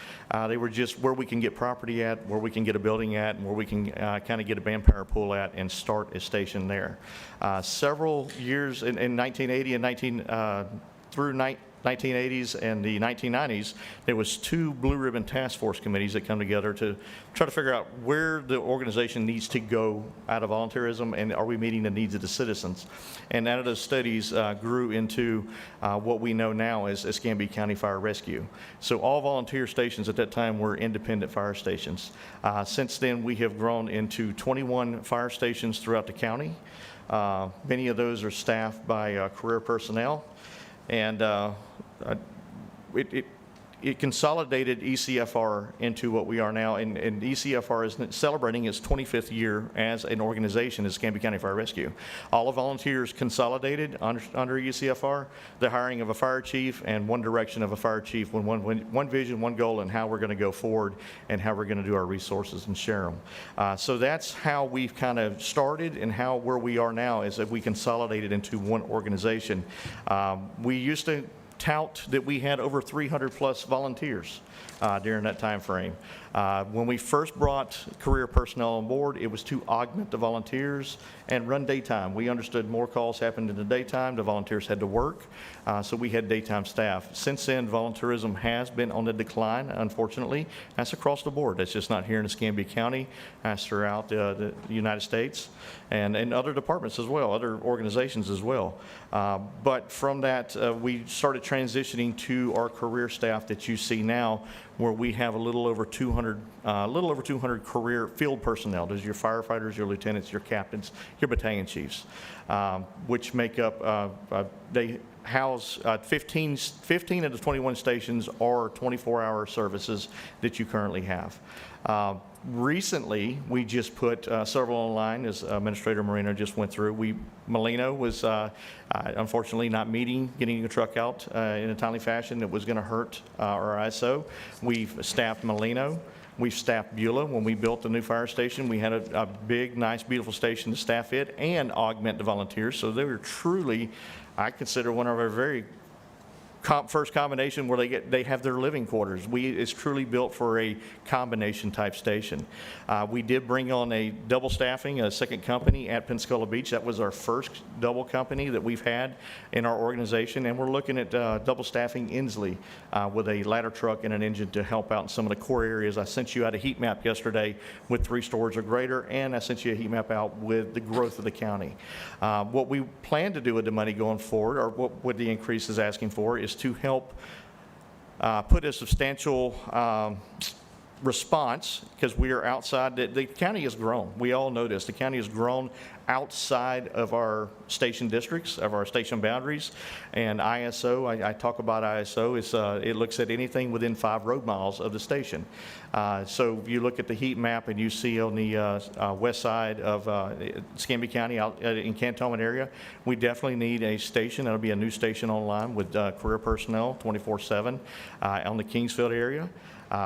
they were just where we can get property at, where we can get a building at, and where we can kind of get a manpower pool at and start a station there. Several years in 1980 and through 1980s and the 1990s, there was 2 blue ribbon task force committees that come together to try to figure out where the organization needs to go out of volunteerism and are we meeting the needs of the citizens. And out of those studies grew into what we know now as Escambia County Fire Rescue. So all volunteer stations at that time were independent fire stations. Since then, we have grown into 21 fire stations throughout the county. Many of those are staffed by career personnel, and it consolidated ECFR into what we are now, and ECFR is celebrating its 25th year as an organization as Escambia County Fire Rescue. All the volunteers consolidated under ECFR, the hiring of a fire chief and one direction of a fire chief, one vision, one goal, and how we're going to go forward and how we're going to do our resources and share them. So that's how we've kind of started, and where we are now is that we consolidated into one organization. We used to tout that we had over 300 plus volunteers during that time frame. When we first brought career personnel on board, it was to augment the volunteers and run daytime. We understood more calls happened in the daytime. The volunteers had to work, so we had daytime staff. Since then, volunteerism has been on the decline, unfortunately. That's across the board. That's just not here in Escambia County. That's throughout the United States and other departments as well, other organizations as well. But from that, we started transitioning to our career staff that you see now, where we have a little over 200 career field personnel. Those are your firefighters, your lieutenants, your captains, your battalion chiefs, which make up, they house 15 of the 21 stations are 24-hour services that you currently have. Recently, we just put several online, as Administrator Moreno just went through. Molino was unfortunately not getting a truck out in a timely fashion that was going to hurt our ISO. We've staffed Molino. We've staffed Beulah. When we built the new fire station, we had a big, nice, beautiful station to staff it and augment the volunteers. So they were truly, I consider, one of our very first combination where they have their living quarters. It's truly built for a combination type station. We did bring on a double staffing, a second company at Pensacola Beach. That was our first double company that we've had in our organization, and we're looking at double staffing Inslee with a ladder truck and an engine to help out in some of the core areas. I sent you out a heat map yesterday with 3 stores or greater, and I sent you a heat map out with the growth of the county. What we plan to do with the money going forward, or what the increase is asking for, is to help put a substantial response, because we are outside. The county has grown. We all know this. The county has grown outside of our station districts, of our station boundaries. And ISO, I talk about ISO, it looks at anything within 5 road miles of the station. So if you look at the heat map and you see on the west side of Escambia County, out in Cantonment area, we definitely need a station. That'll be a new station online with career personnel 24/7 on the Kingsfield area.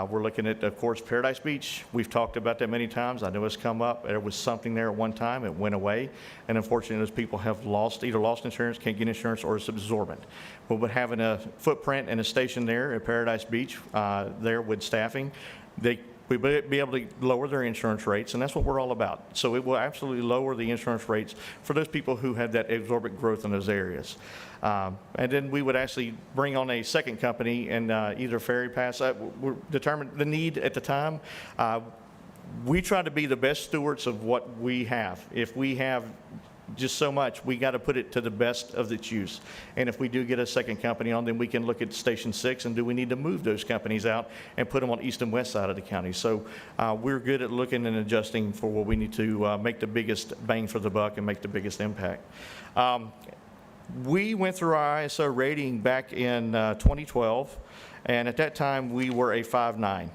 We're looking at, of course, Paradise Beach. We've talked about that many times. I know it's come up. There was something there at one time. It went away. And unfortunately, those people have either lost insurance, can't get insurance, or it's absorbent. But having a footprint and a station there at Paradise Beach, there with staffing, we'll be able to lower their insurance rates, and that's what we're all about. So it will absolutely lower the insurance rates for those people who have that exorbitant growth in those areas. And then we would actually bring on a second company and either ferry pass. We determined the need at the time. We try to be the best stewards of what we have. If we have just so much, we got to put it to the best of its use. And if we do get a second company on, then we can look at Station 6 and do we need to move those companies out and put them on east and west side of the county. So we're good at looking and adjusting for what we need to make the biggest bang for the buck and make the biggest impact. We went through our ISO rating back in 2012, and at that time we were a 5.9.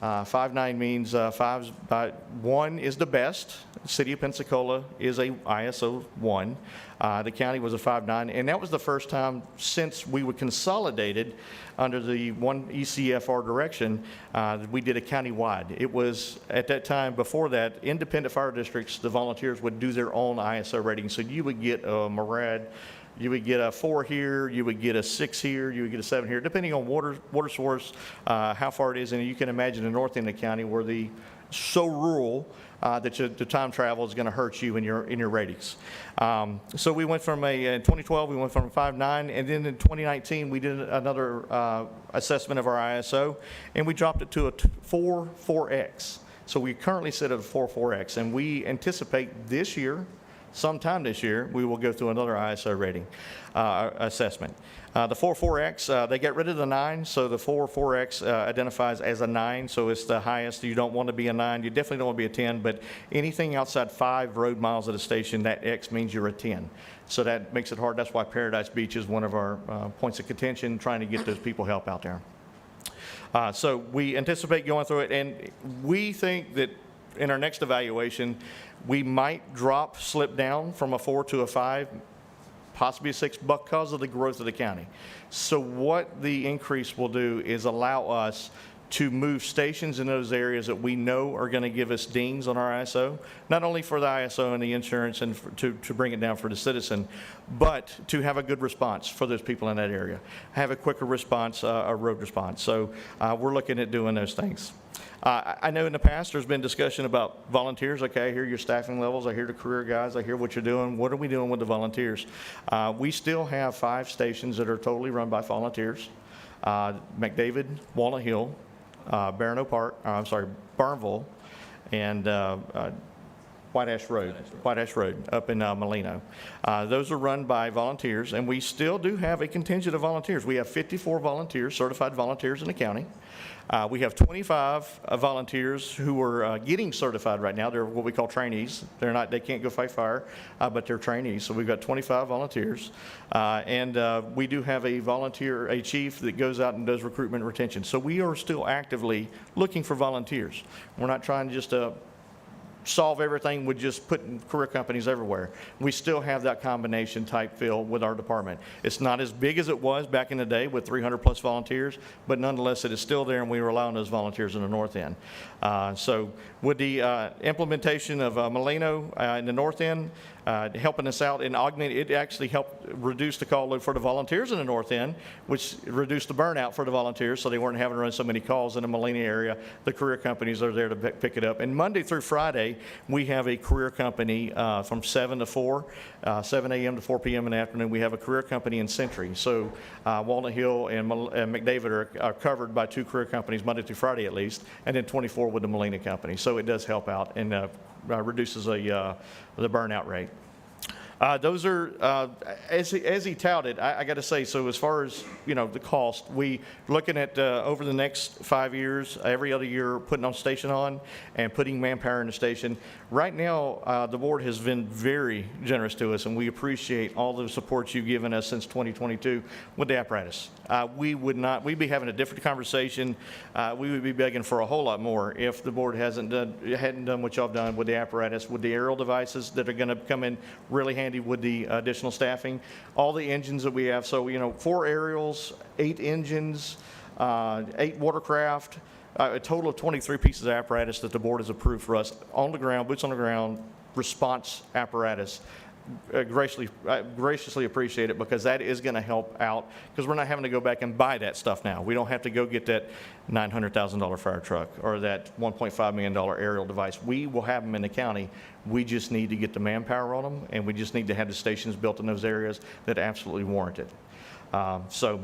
5.9 means 1 is the best. The city of Pensacola is a ISO 1. The county was a 5.9, and that was the first time since we were consolidated under the one ECFR direction, we did a county-wide. It was, at that time, before that, independent fire districts, the volunteers would do their own ISO rating. So you would get a MARAD, you would get a 4 here, you would get a 6 here, you would get a 7 here, depending on water source, how far it is. And you can imagine the north end of the county where so rural, the time travel is going to hurt you in your ratings. So we went from in 2012, we went from 5.9, and then in 2019, we did another assessment of our ISO, and we dropped it to a 4.4x. So we currently sit at a 4.4x, and we anticipate this year, sometime this year, we will go through another ISO rating assessment. The 4.4x, they get rid of the 9, so the 4.4x identifies as a 9, so it's the highest. You don't want to be a 9. You definitely don't want to be a 10, but anything outside 5 road miles at a station, that X means you're a 10. So that makes it hard. That's why Paradise Beach is one of our points of contention, trying to get those people help out there. So we anticipate going through it, and we think that in our next evaluation, we might slip down from a 4 to a 5, possibly a 6, because of the growth of the county. So what the increase will do is allow us to move stations in those areas that we know are going to give us dings on our ISO, not only for the ISO and the insurance and to bring it down for the citizen, but to have a good response for those people in that area, have a quicker response, a road response. So we're looking at doing those things. I know in the past there's been discussion about volunteers. Okay, I hear your staffing levels, I hear the career guys, I hear what you're doing. What are we doing with the volunteers? We still have 5 stations that are totally run by volunteers. McDavid, Walnut Hill, Barnville, and White Ash Road up in Molino. Those are run by volunteers, and we still do have a contingent of volunteers. We have 54 volunteers, certified volunteers in the county. We have 25 volunteers who are getting certified right now. They're what we call trainees. They can't go fight fire, but they're trainees. So we've got 25 volunteers. And we do have a chief that goes out and does recruitment and retention. So we are still actively looking for volunteers. We're not trying just to solve everything with just putting career companies everywhere. We still have that combination type feel with our department. It's not as big as it was back in the day with 300 plus volunteers, but nonetheless it is still there, and we rely on those volunteers in the north end. So with the implementation of Molino in the north end, helping us out and augment, it actually helped reduce the call load for the volunteers in the north end, which reduced the burnout for the volunteers, so they weren't having to run so many calls in the Molina area. The career companies are there to pick it up. And Monday through Friday, we have a career company from 7 to 4, 7 a.m. to 4 p.m. in the afternoon. We have a career company in Century. So Walnut Hill and McDavid are covered by 2 career companies Monday through Friday at least, and then 24 with the Molina company. So it does help out and reduces the burnout rate. Those are, as he touted, I got to say, so as far as, the cost, we looking at over the next 5 years, every other year, putting on station on and putting manpower in the station. Right now, the board has been very generous to us, and we appreciate all the support you've given us since 2022 with the apparatus. We'd be having a different conversation. We would be begging for a whole lot more if the board hadn't done what y'all have done with the apparatus, with the aerial devices that are going to come in really handy with the additional staffing, all the engines that we have. So, 4 aerials, 8 engines, 8 watercraft, a total of 23 pieces of apparatus that the board has approved for us on the ground, boots on the ground, response apparatus. Graciously appreciate it, because that is going to help out, because we're not having to go back and buy that stuff now. We don't have to go get that $900,000 fire truck or that $1.5 million aerial device. We will have them in the county. We just need to get the manpower on them, and we just need to have the stations built in those areas that absolutely warrant it. So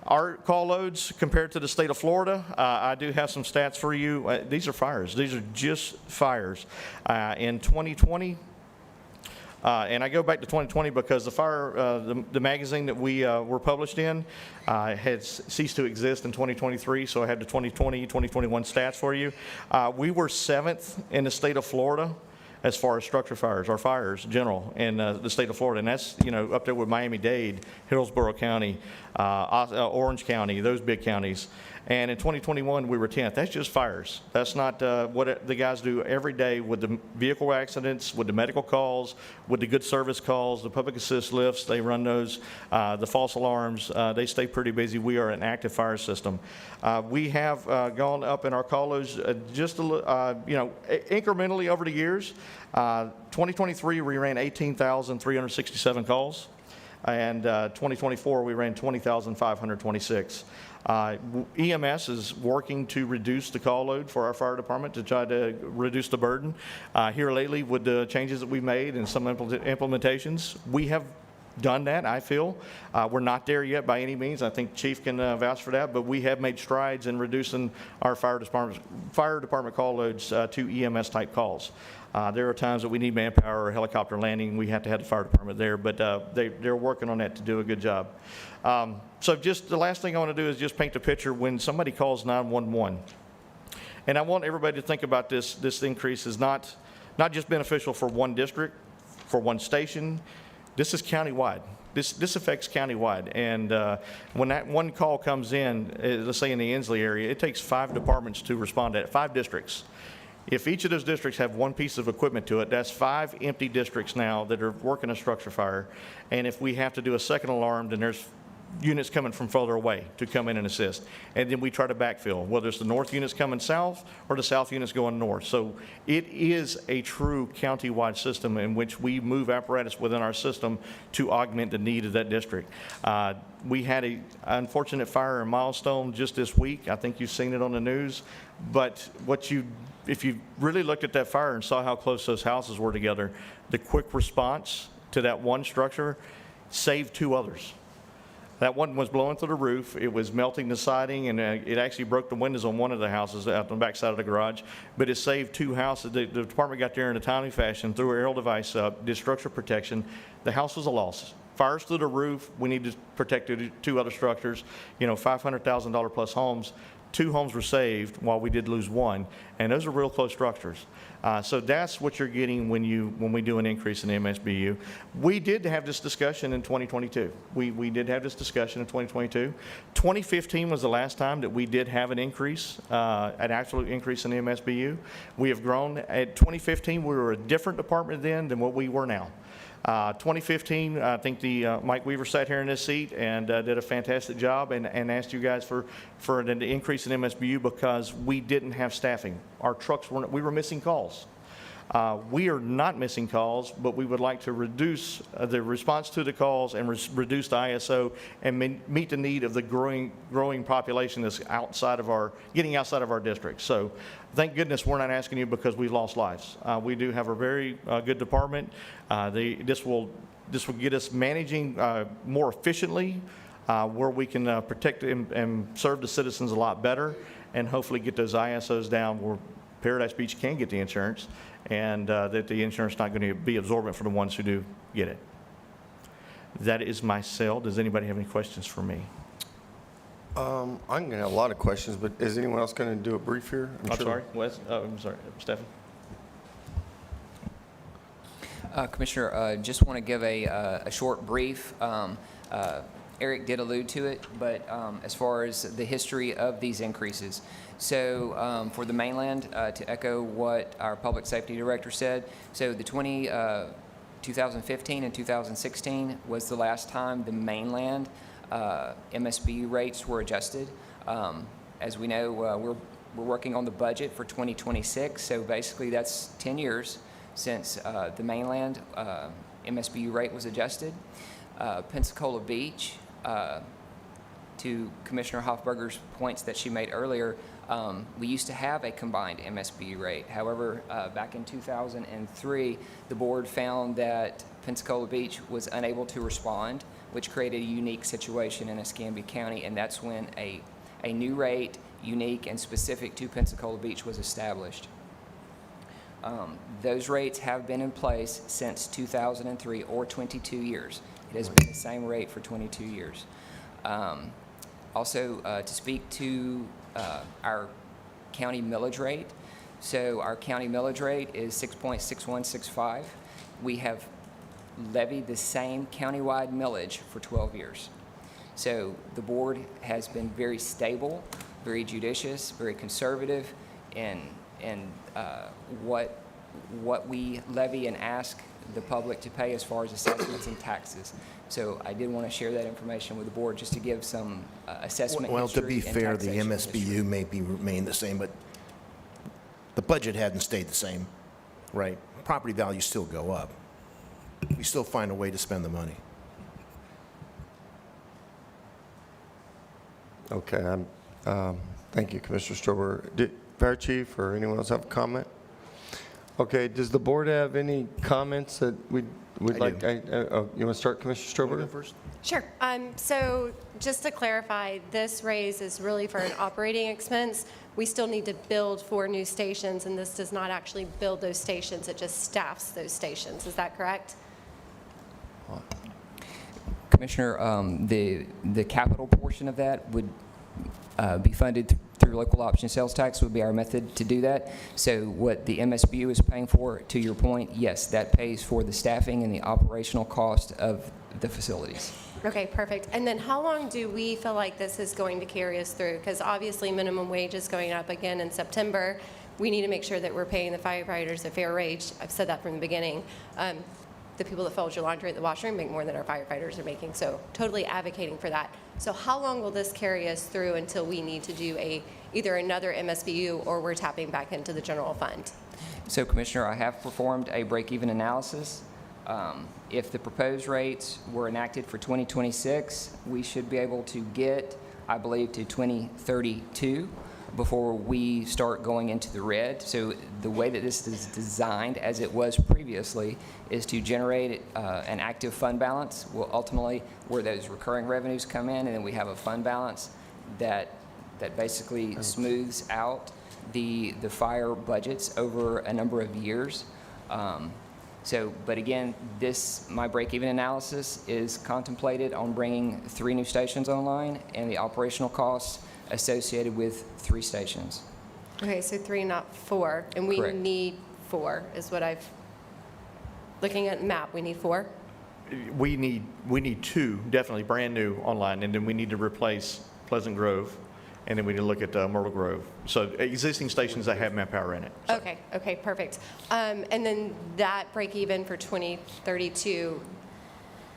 our call loads compared to the state of Florida, I do have some stats for you. These are fires. These are just fires. In 2020, and I go back to 2020 because the magazine that we were published in had ceased to exist in 2023, so I had the 2020, 2021 stats for you. We were 7th in the state of Florida as far as structure fires, or fires general, in the state of Florida. And that's, up there with Miami-Dade, Hillsborough County, Orange County, those big counties. And in 2021, we were 10th. That's just fires. That's not what the guys do every day with the vehicle accidents, with the medical calls, with the good service calls, the public assist lifts. They run those, the false alarms. They stay pretty busy. We are an active fire system. We have gone up in our call loads just a little, incrementally over the years. 2023, we ran 18,367 calls. and 2024, we ran 20,526. EMS is working to reduce the call load for our fire department to try to reduce the burden. Here lately, with the changes that we made and some implementations, we have done that, I feel. We're not there yet by any means. I think Chief can vouch for that, but we have made strides in reducing our fire department call loads to EMS type calls. There are times that we need manpower or helicopter landing. We have to have the fire department there, but they're working on that to do a good job. So just the last thing I want to do is just paint the picture when somebody calls 911. And I want everybody to think about this increase is not just beneficial for one district, for one station. This is countywide. This affects countywide. And when that one call comes in, let's say in the Inslee area, it takes 5 departments to respond to it, 5 districts. If each of those districts have one piece of equipment to it, that's 5 empty districts now that are working a structure fire. And if we have to do a second alarm, then there's units coming from further away to come in and assist. And then we try to backfill, whether it's the north units coming south or the south units going north. So it is a true county-wide system in which we move apparatus within our system to augment the need of that district. We had an unfortunate fire in Milestone just this week. I think you've seen it on the news. But if you really looked at that fire and saw how close those houses were together, the quick response to that one structure saved 2 others. That one was blowing through the roof. It was melting the siding, and it actually broke the windows on one of the houses out on the back side of the garage. But it saved 2 houses. The department got there in a timely fashion, threw an aerial device up, did structure protection. The house was a loss. Fires through the roof. We need to protect the 2 other structures. $500,000 plus homes. 2 homes were saved while we did lose 1, and those are real close structures. So that's what you're getting when we do an increase in MSBU. We did have this discussion in 2022. We did have this discussion in 2022. 2015 was the last time that we did have an increase, an absolute increase in the MSBU. We have grown. At 2015, we were a different department then than what we were now. 2015, I think Mike Weaver sat here in this seat and did a fantastic job and asked you guys for an increase in MSBU because we didn't have staffing. Our trucks we were missing calls. We are not missing calls, but we would like to reduce the response to the calls and reduce the ISO and meet the need of the growing population that's getting outside of our district. So thank goodness we're not asking you because we lost lives. We do have a very good department. This will get us managing more efficiently, where we can protect and serve the citizens a lot better, and hopefully get those ISOs down where Paradise Beach can get the insurance, and that the insurance is not going to be absorbent for the ones who do get it. That is my sale. Does anybody have any questions for me? I'm going to have a lot of questions, but is anyone else going to do a brief here? I'm sorry, Wes? I'm sorry, Stephen? Commissioner, just want to give a short brief. Eric did allude to it, but as far as the history of these increases. So for the mainland, to echo what our public safety director said, so the 2015 and 2016 was the last time the mainland MSBU rates were adjusted. As we know, we're working on the budget for 2026, so basically that's 10 years since the mainland MSBU rate was adjusted. Pensacola Beach, to Commissioner Hoffberger's points that she made earlier, we used to have a combined MSBU rate. However, back in 2003, the board found that Pensacola Beach was unable to respond, which created a unique situation in Escambia County, and that's when a new rate, unique and specific to Pensacola Beach, was established. Those rates have been in place since 2003, or 22 years. It has been the same rate for 22 years. Also, to speak to our county millage rate. So our county millage rate is 6.6165. We have levied the same countywide millage for 12 years. So the board has been very stable, very judicious, very conservative in what we levy and ask the public to pay as far as assessments and taxes. So I did want to share that information with the board just to give some assessment Well, to history be and fair, the taxation MSBU history. may remain the same, but the budget hadn't stayed the same, right? Property values still go up. We still find a way to spend the money. Okay, thank you, Commissioner Strober. Fire Chief or anyone else have a comment? Okay, does the board have any comments that we'd like? You want to start, Commissioner Strober? First? Sure. So just to clarify, this raise is really for an operating expense. We still need to build 4 new stations, and this does not actually build those stations. It just staffs those stations. Is that correct? Commissioner, the capital portion of that would be funded through local option sales tax would be our method to do that. So what the MSBU is paying for, to your point, yes, that pays for the staffing and the operational cost of the facilities. Okay, perfect. And then how long do we feel like this is going to carry us through? Because obviously minimum wage is going up again in September. We need to make sure that we're paying the firefighters a fair wage. I've said that from the beginning. The people that fold your laundry at the washroom make more than our firefighters are making, so totally advocating for that. So how long will this carry us through until we need to do either another MSBU or we're tapping back into the general fund? So Commissioner, I have performed a break-even analysis. If the proposed rates were enacted for 2026, we should be able to get, I believe, to 2032 before we start going into the red. So the way that this is designed, as it was previously, is to generate an active fund balance. Well, ultimately, where those recurring revenues come in, and then we have a fund balance that basically smooths out the fire budgets over a number of years. But again, my break-even analysis is contemplated on bringing 3 new stations online and the operational costs associated with 3 stations. Okay, so 3, not 4, and we Correct. need 4 is what looking at the map, we need 4? We need 2, definitely brand new online, and then we need to replace Pleasant Grove, and then we need to look at Myrtle Grove. So existing stations that have manpower in it. So Okay, perfect. And then that break even for 2032,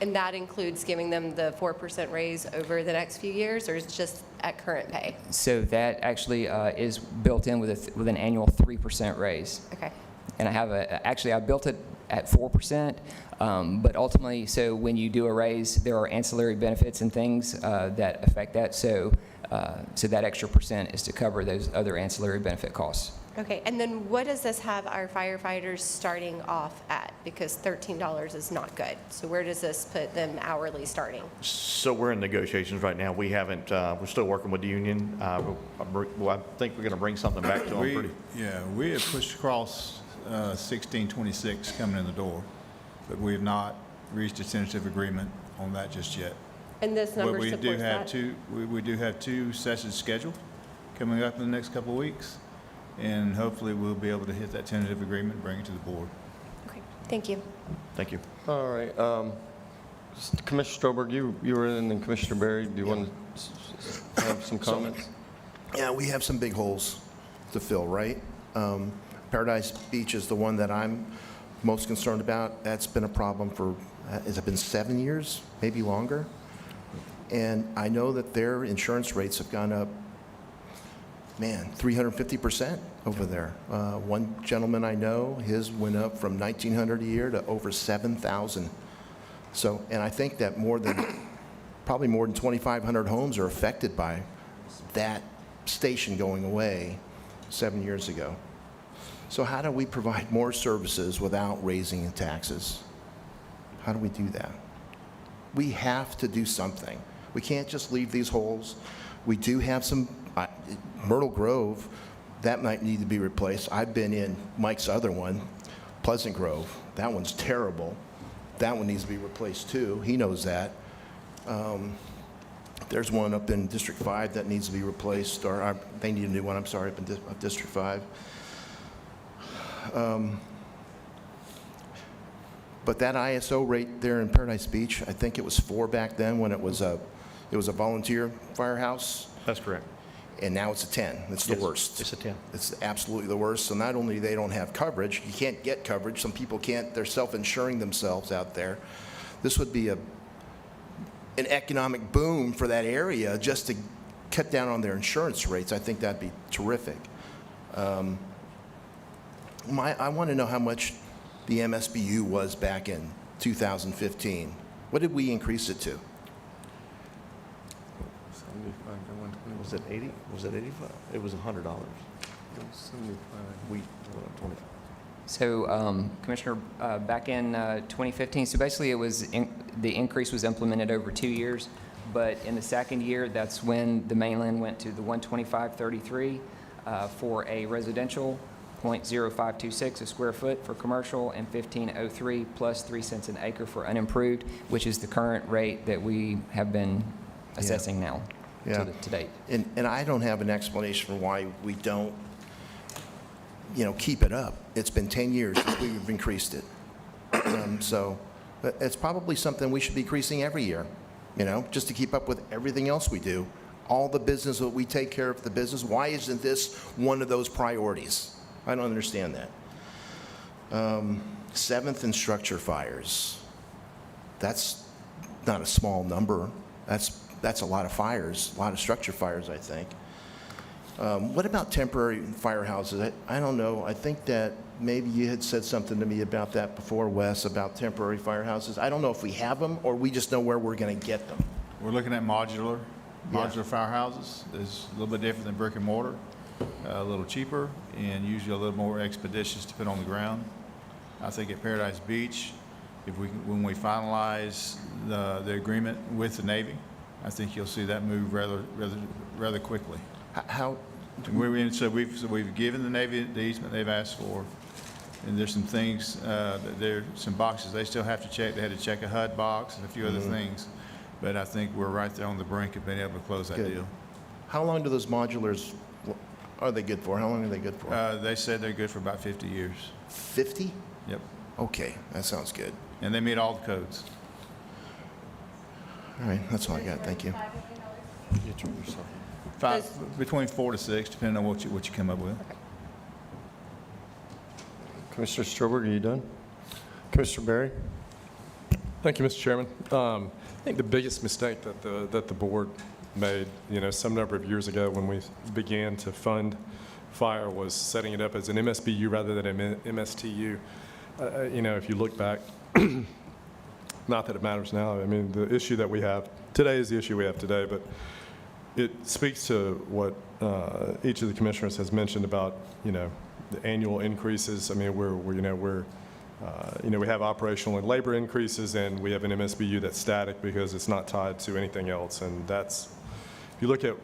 and that includes giving them the 4% raise over the next few years, or is it just at current pay? So that actually is built in with an annual 3% raise. Okay. And I built it at 4%, but ultimately, so when you do a raise, there are ancillary benefits and things that affect that. So that extra percent is to cover those other ancillary benefit costs. Okay, and then what does this have our firefighters starting off at? Because $13 is not good. So where does this put them hourly starting? So we're in negotiations right now. We haven't, we're still working with the union. I think we're going to bring something back to them pretty. We have pushed across 1626 coming in the door, but we have not reached a tentative agreement on that just yet. And this number But we do supports have that? we do have 2 sessions scheduled coming up in the next couple of weeks, and hopefully we'll be able to hit that tentative agreement and bring it to the board. Okay, thank you. Thank you. All right. Commissioner Stroberg, you were in, and Commissioner Berry, do you want to have some comments? Yeah, we have some big holes to fill, right? Paradise Beach is the one that I'm most concerned about. That's been a problem for, has it been 7 years, maybe longer? And I know that their insurance rates have gone up, 350% over there. One gentleman I know, his went up from $1,900 a year to over $7,000. So, and I think that probably more than 2,500 homes are affected by that station going away 7 years ago. So how do we provide more services without raising taxes? How do we do that? We have to do something. We can't just leave these holes. We do have some, Myrtle Grove, that might need to be replaced. I've been in Mike's other one, Pleasant Grove. That one's terrible. That one needs to be replaced too. He knows that. There's one up in District 5 that needs to be replaced, or they need a new one, I'm sorry, up in District 5. But that ISO rate there in Paradise Beach, I think it was 4 back then when it was a volunteer firehouse. That's correct. And now it's a 10. It's the worst. It's a 10. It's absolutely the worst. So not only they don't have coverage, you can't get coverage. Some people can't. They're self-insuring themselves out there. This would be an economic boom for that area just to cut down on their insurance rates. I think that'd be terrific. I want to know how much the MSBU was back in 2015. What did we increase it to? Was it 80? Was it 85? It was $100. We, 20. So, Commissioner, back in 2015, so basically it was, the increase was implemented over 2 years, but in the second year, that's when the mainland went to the 125.33 for a residential, 0.0526 a square foot for commercial, and 15.03 plus 3 cents an acre for unimproved, which is the current rate that we have been assessing now to date. And I don't have an explanation for why we don't, keep it up. It's been 10 years since we've increased it. So it's probably something we should be increasing every year, just to keep up with everything else we do. All the business that we take care of the business. Why isn't this one of those priorities? I don't understand that. Seventh and structure fires. That's not a small number. That's a lot of fires, a lot of structure fires, I think. What about temporary firehouses? I don't know. I think that maybe you had said something to me about that before, Wes, about temporary firehouses. I don't know if we have them or we just know where we're going to get them. We're looking at modular firehouses. It's a little bit different than brick and mortar, a little cheaper, and usually a little more expeditious to put on the ground. I think at Paradise Beach, when we finalize the agreement with the Navy, I think you'll see that move rather quickly. How? So we've given the Navy the easement they've asked for, and there's some things, there's some boxes they still have to check. They had to check a HUD box and a few other things, but I think we're right there on the brink of being able to close that deal. How long do those modulars, are they good for? How long are they good for? They said they're good for about 50 years. 50? Yep. Okay, that sounds good. And they meet all the codes. All right, that's all I got. Thank you. Between 4 to 6, depending on what you come up with. Commissioner Stroberg, are you done? Commissioner Berry? Thank you, Mr. Chairman. I think the biggest mistake that the board made, some number of years ago when we began to fund fire was setting it up as an MSBU rather than an MSTU. If you look back, not that it matters now. I mean, the issue that we have today is the issue we have today, but it speaks to what each of the commissioners has mentioned about, the annual increases. I mean, we have operational and labor increases, and we have an MSBU that's static because it's not tied to anything else. And that's, if you look at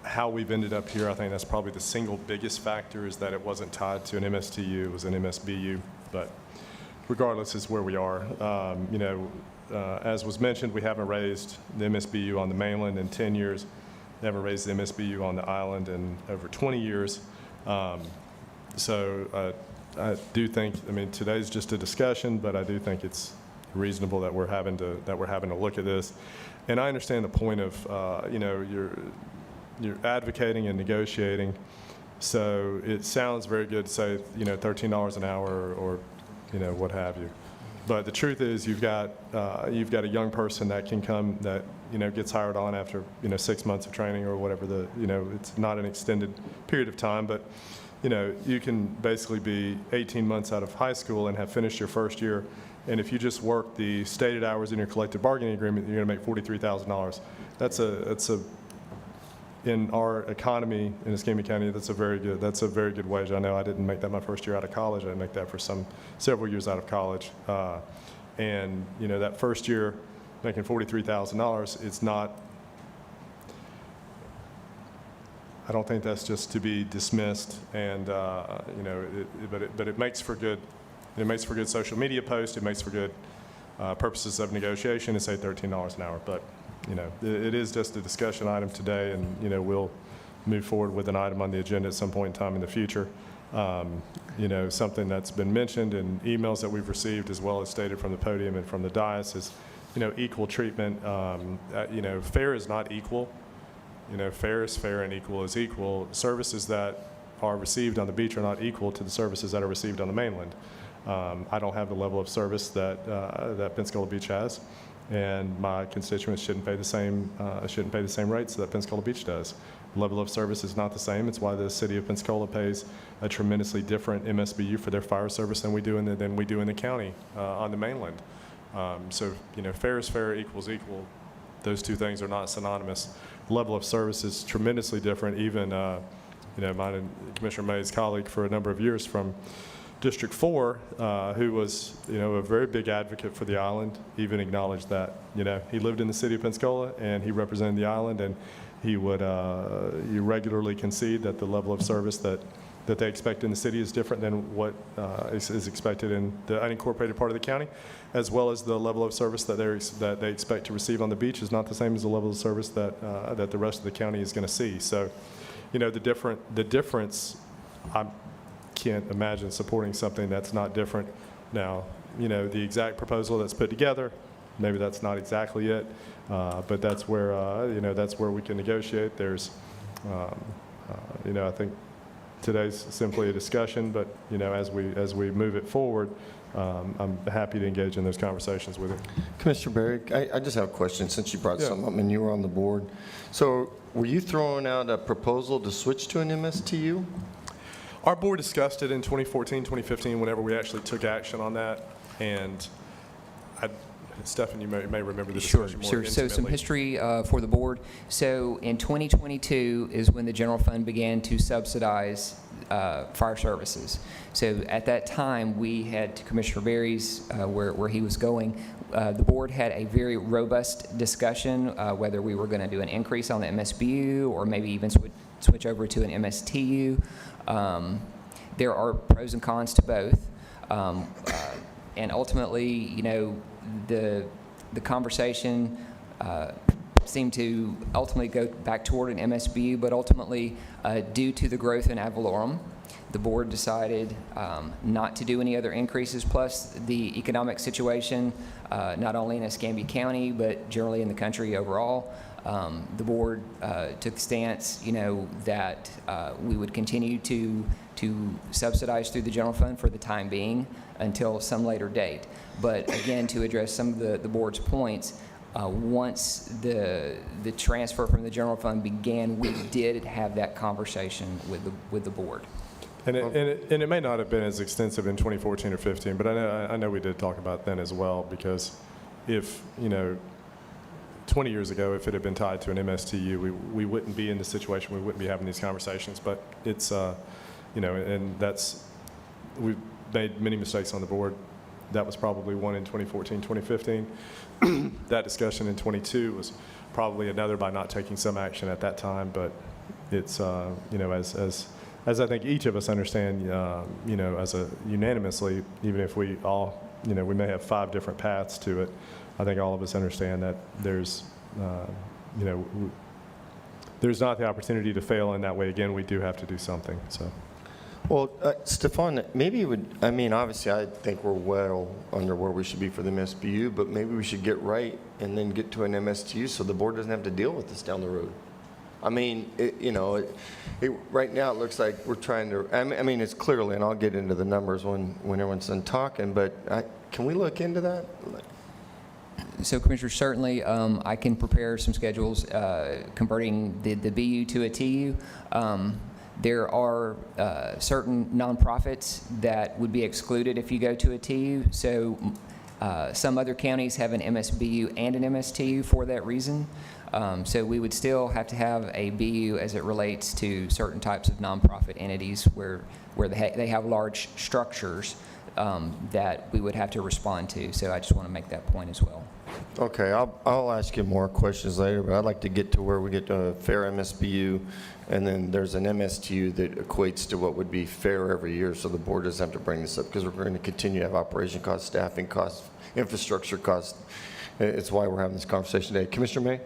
how we've ended up here, I think that's probably the single biggest factor is that it wasn't tied to an MSTU, it was an MSBU. But regardless, it's where we are. As was mentioned, we haven't raised the MSBU on the mainland in 10 years. Never raised the MSBU on the island in over 20 years. So I do think, today's just a discussion, but I do think it's reasonable that we're having to look at this. And I understand the point of, you're advocating and negotiating. So it sounds very good to say, $13 an hour or what have you. But the truth is, you've got a young person that can come that gets hired on after 6 months of training or whatever. It's not an extended period of time, but you can basically be 18 months out of high school and have finished your first year. And if you just work the stated hours in your collective bargaining agreement, you're going to make $43,000. That's a in our economy in Escambia County, that's a very good wage. I know I didn't make that my first year out of college. I didn't make that for several years out of college. And that first year making $43,000, it's not, I don't think that's just to be dismissed. And but it makes for good. It makes for good social media posts. It makes for good purposes of negotiation to say $13 an hour. But it is just a discussion item today, and we'll move forward with an item on the agenda at some point in time in the future. Something that's been mentioned in emails that we've received, as well as stated from the podium and from the dais, is equal treatment. Fair is not equal. Fair is fair and equal is equal. Services that are received on the beach are not equal to the services that are received on the mainland. I don't have the level of service that Pensacola Beach has, and my constituents shouldn't pay the same rates that Pensacola Beach does. The level of service is not the same. It's why the city of Pensacola pays a tremendously different MSBU for their fire service than we do in the county on the mainland. So fair is fair, equals equal. those two things are not synonymous. The level of service is tremendously different. Even, mine and Commissioner May's colleague for a number of years from District 4, who was, a very big advocate for the island, even acknowledged that, he lived in the city of Pensacola and he represented the island, and he would regularly concede that the level of service that they expect in the city is different than what is expected in the unincorporated part of the county, as well as the level of service that they expect to receive on the beach is not the same as the level of service that the rest of the county is going to see. So, the difference, I can't imagine supporting something that's not different. Now, the exact proposal that's put together, maybe that's not exactly it, but that's where we can negotiate. There's, I think today's simply a discussion, but as we move it forward, I'm happy to engage in those conversations with you. Commissioner Berry, I just have a question since you brought something up and you were on the board. So were you throwing out a proposal to switch to an MSTU? Our board discussed it in 2014, 2015, whenever we actually took action on that, and Stephan, you may remember the discussion more Sure. So some intimately. history for the board. So in 2022 is when the general fund began to subsidize fire services. So at that time, we had, to Commissioner Berry's, where he was going, the board had a very robust discussion whether we were going to do an increase on the MSBU or maybe even switch over to an MSTU. There are pros and cons to both. And ultimately, the conversation seemed to ultimately go back toward an MSBU, but ultimately, due to the growth in ad valorem, the board decided not to do any other increases, plus the economic situation, not only in Escambia County, but generally in the country overall. The board took the stance, that we would continue to subsidize through the general fund for the time being until some later date. But again, to address some of the board's points, once the transfer from the general fund began, we did have that conversation with the board. And it may not have been as extensive in 2014 or 15, but I know we did talk about it then as well, because if, 20 years ago, if it had been tied to an MSTU, we wouldn't be in the situation, we wouldn't be having these conversations. But it's, and that's, we've made many mistakes on the board. That was probably one in 2014, 2015. That discussion in 22 was probably another by not taking some action at that time. But it's, as I think each of us understand, as a unanimously, even if we all, we may have 5 different paths to it, I think all of us understand that there's, there's not the opportunity to fail in that way. Again, we do have to do something, so. Well, Stephan, maybe it would, obviously I think we're well under where we should be for the MSBU, but maybe we should get right and then get to an MSTU so the board doesn't have to deal with this down the road. Right now it looks like we're trying to, it's clearly, and I'll get into the numbers when everyone's done talking, but can we look into that? So, Commissioner, certainly I can prepare some schedules converting the BU to a TU. There are certain nonprofits that would be excluded if you go to a TU. So some other counties have an MSBU and an MSTU for that reason. So we would still have to have a BU as it relates to certain types of nonprofit entities where they have large structures that we would have to respond to. So I just want to make that point as well. Okay, I'll ask you more questions later, but I'd like to get to where we get to a fair MSBU, and then there's an MSTU that equates to what would be fair every year, so the board doesn't have to bring this up, because we're going to continue to have operation costs, staffing costs, infrastructure costs. It's why we're having this conversation today. Commissioner May?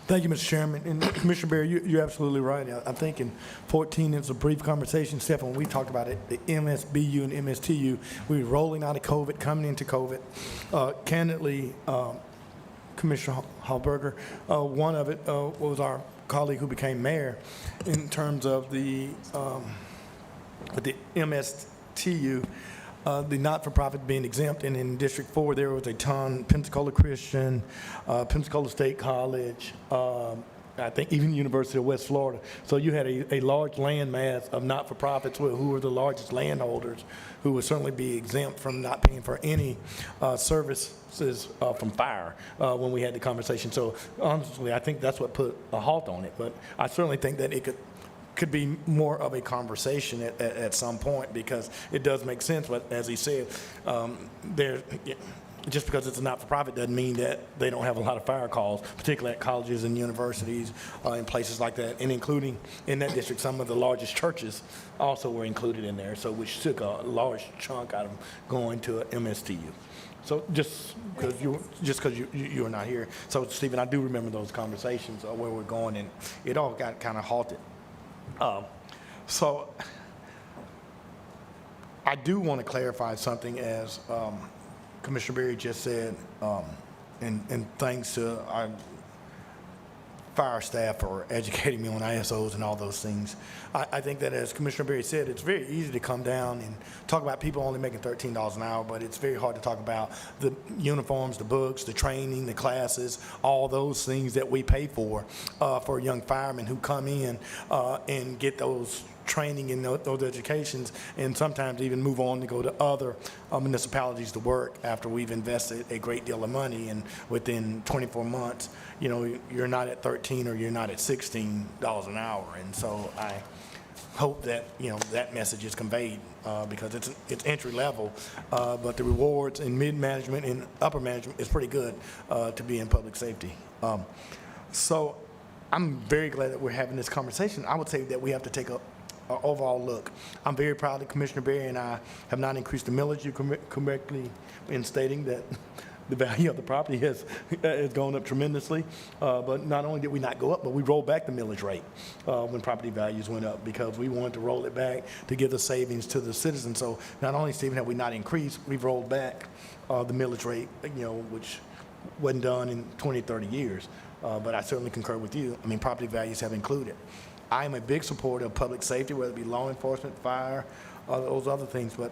Thank you, Mr. Chairman. And Commissioner Berry, you're absolutely right. I think in 14, it was a brief conversation, Stephan, when we talked about it, the MSBU and MSTU, we were rolling out of COVID, coming into COVID. Candidly, Commissioner Hallberger, one of it was our colleague who became mayor in terms of the MSTU, the not-for-profit being exempt, and in District 4, there was a ton, Pensacola Christian, Pensacola State College, I think even University of West Florida. So you had a large land mass of not-for-profits who were the largest landholders, who would certainly be exempt from not paying for any services from fire when we had the conversation. So honestly, I think that's what put a halt on it. But I certainly think that it could be more of a conversation at some point, because it does make sense. But as he said, just because it's a not-for-profit doesn't mean that they don't have a lot of fire calls, particularly at colleges and universities and places like that, and including in that district, some of the largest churches also were included in there, so which took a large chunk out of going to an MSTU. So just because you were not here. So Stephen, I do remember those conversations where we're going, and it all got kind of halted. So I do want to clarify something, as Commissioner Berry just said, and thanks to our fire staff for educating me on ISOs and all those things. I think that, as Commissioner Berry said, it's very easy to come down and talk about people only making $13 an hour, but it's very hard to talk about the uniforms, the books, the training, the classes, all those things that we pay for young firemen who come in and get those training and those educations, and sometimes even move on to go to other municipalities to work after we've invested a great deal of money, and within 24 months, you know, you're not at 13 or you're not at $16 an hour. And so I hope that, you know, that message is conveyed, because it's entry level, but the rewards in mid-management and upper management is pretty good to be in public safety. So I'm very glad that we're having this conversation. I would say that we have to take a overall look. I'm very proud that Commissioner Berry and I have not increased the millage. You correctly in stating that the value of the property has gone up tremendously. But not only did we not go up, but we rolled back the millage rate when property values went up, because we wanted to roll it back to give the savings to the citizens. So not only, Stephen, have we not increased, we've rolled back the millage rate, you know, which wasn't done in 20, 30 years. But I certainly concur with you. I mean, property values have included. I am a big supporter of public safety, whether it be law enforcement, fire, those other things. But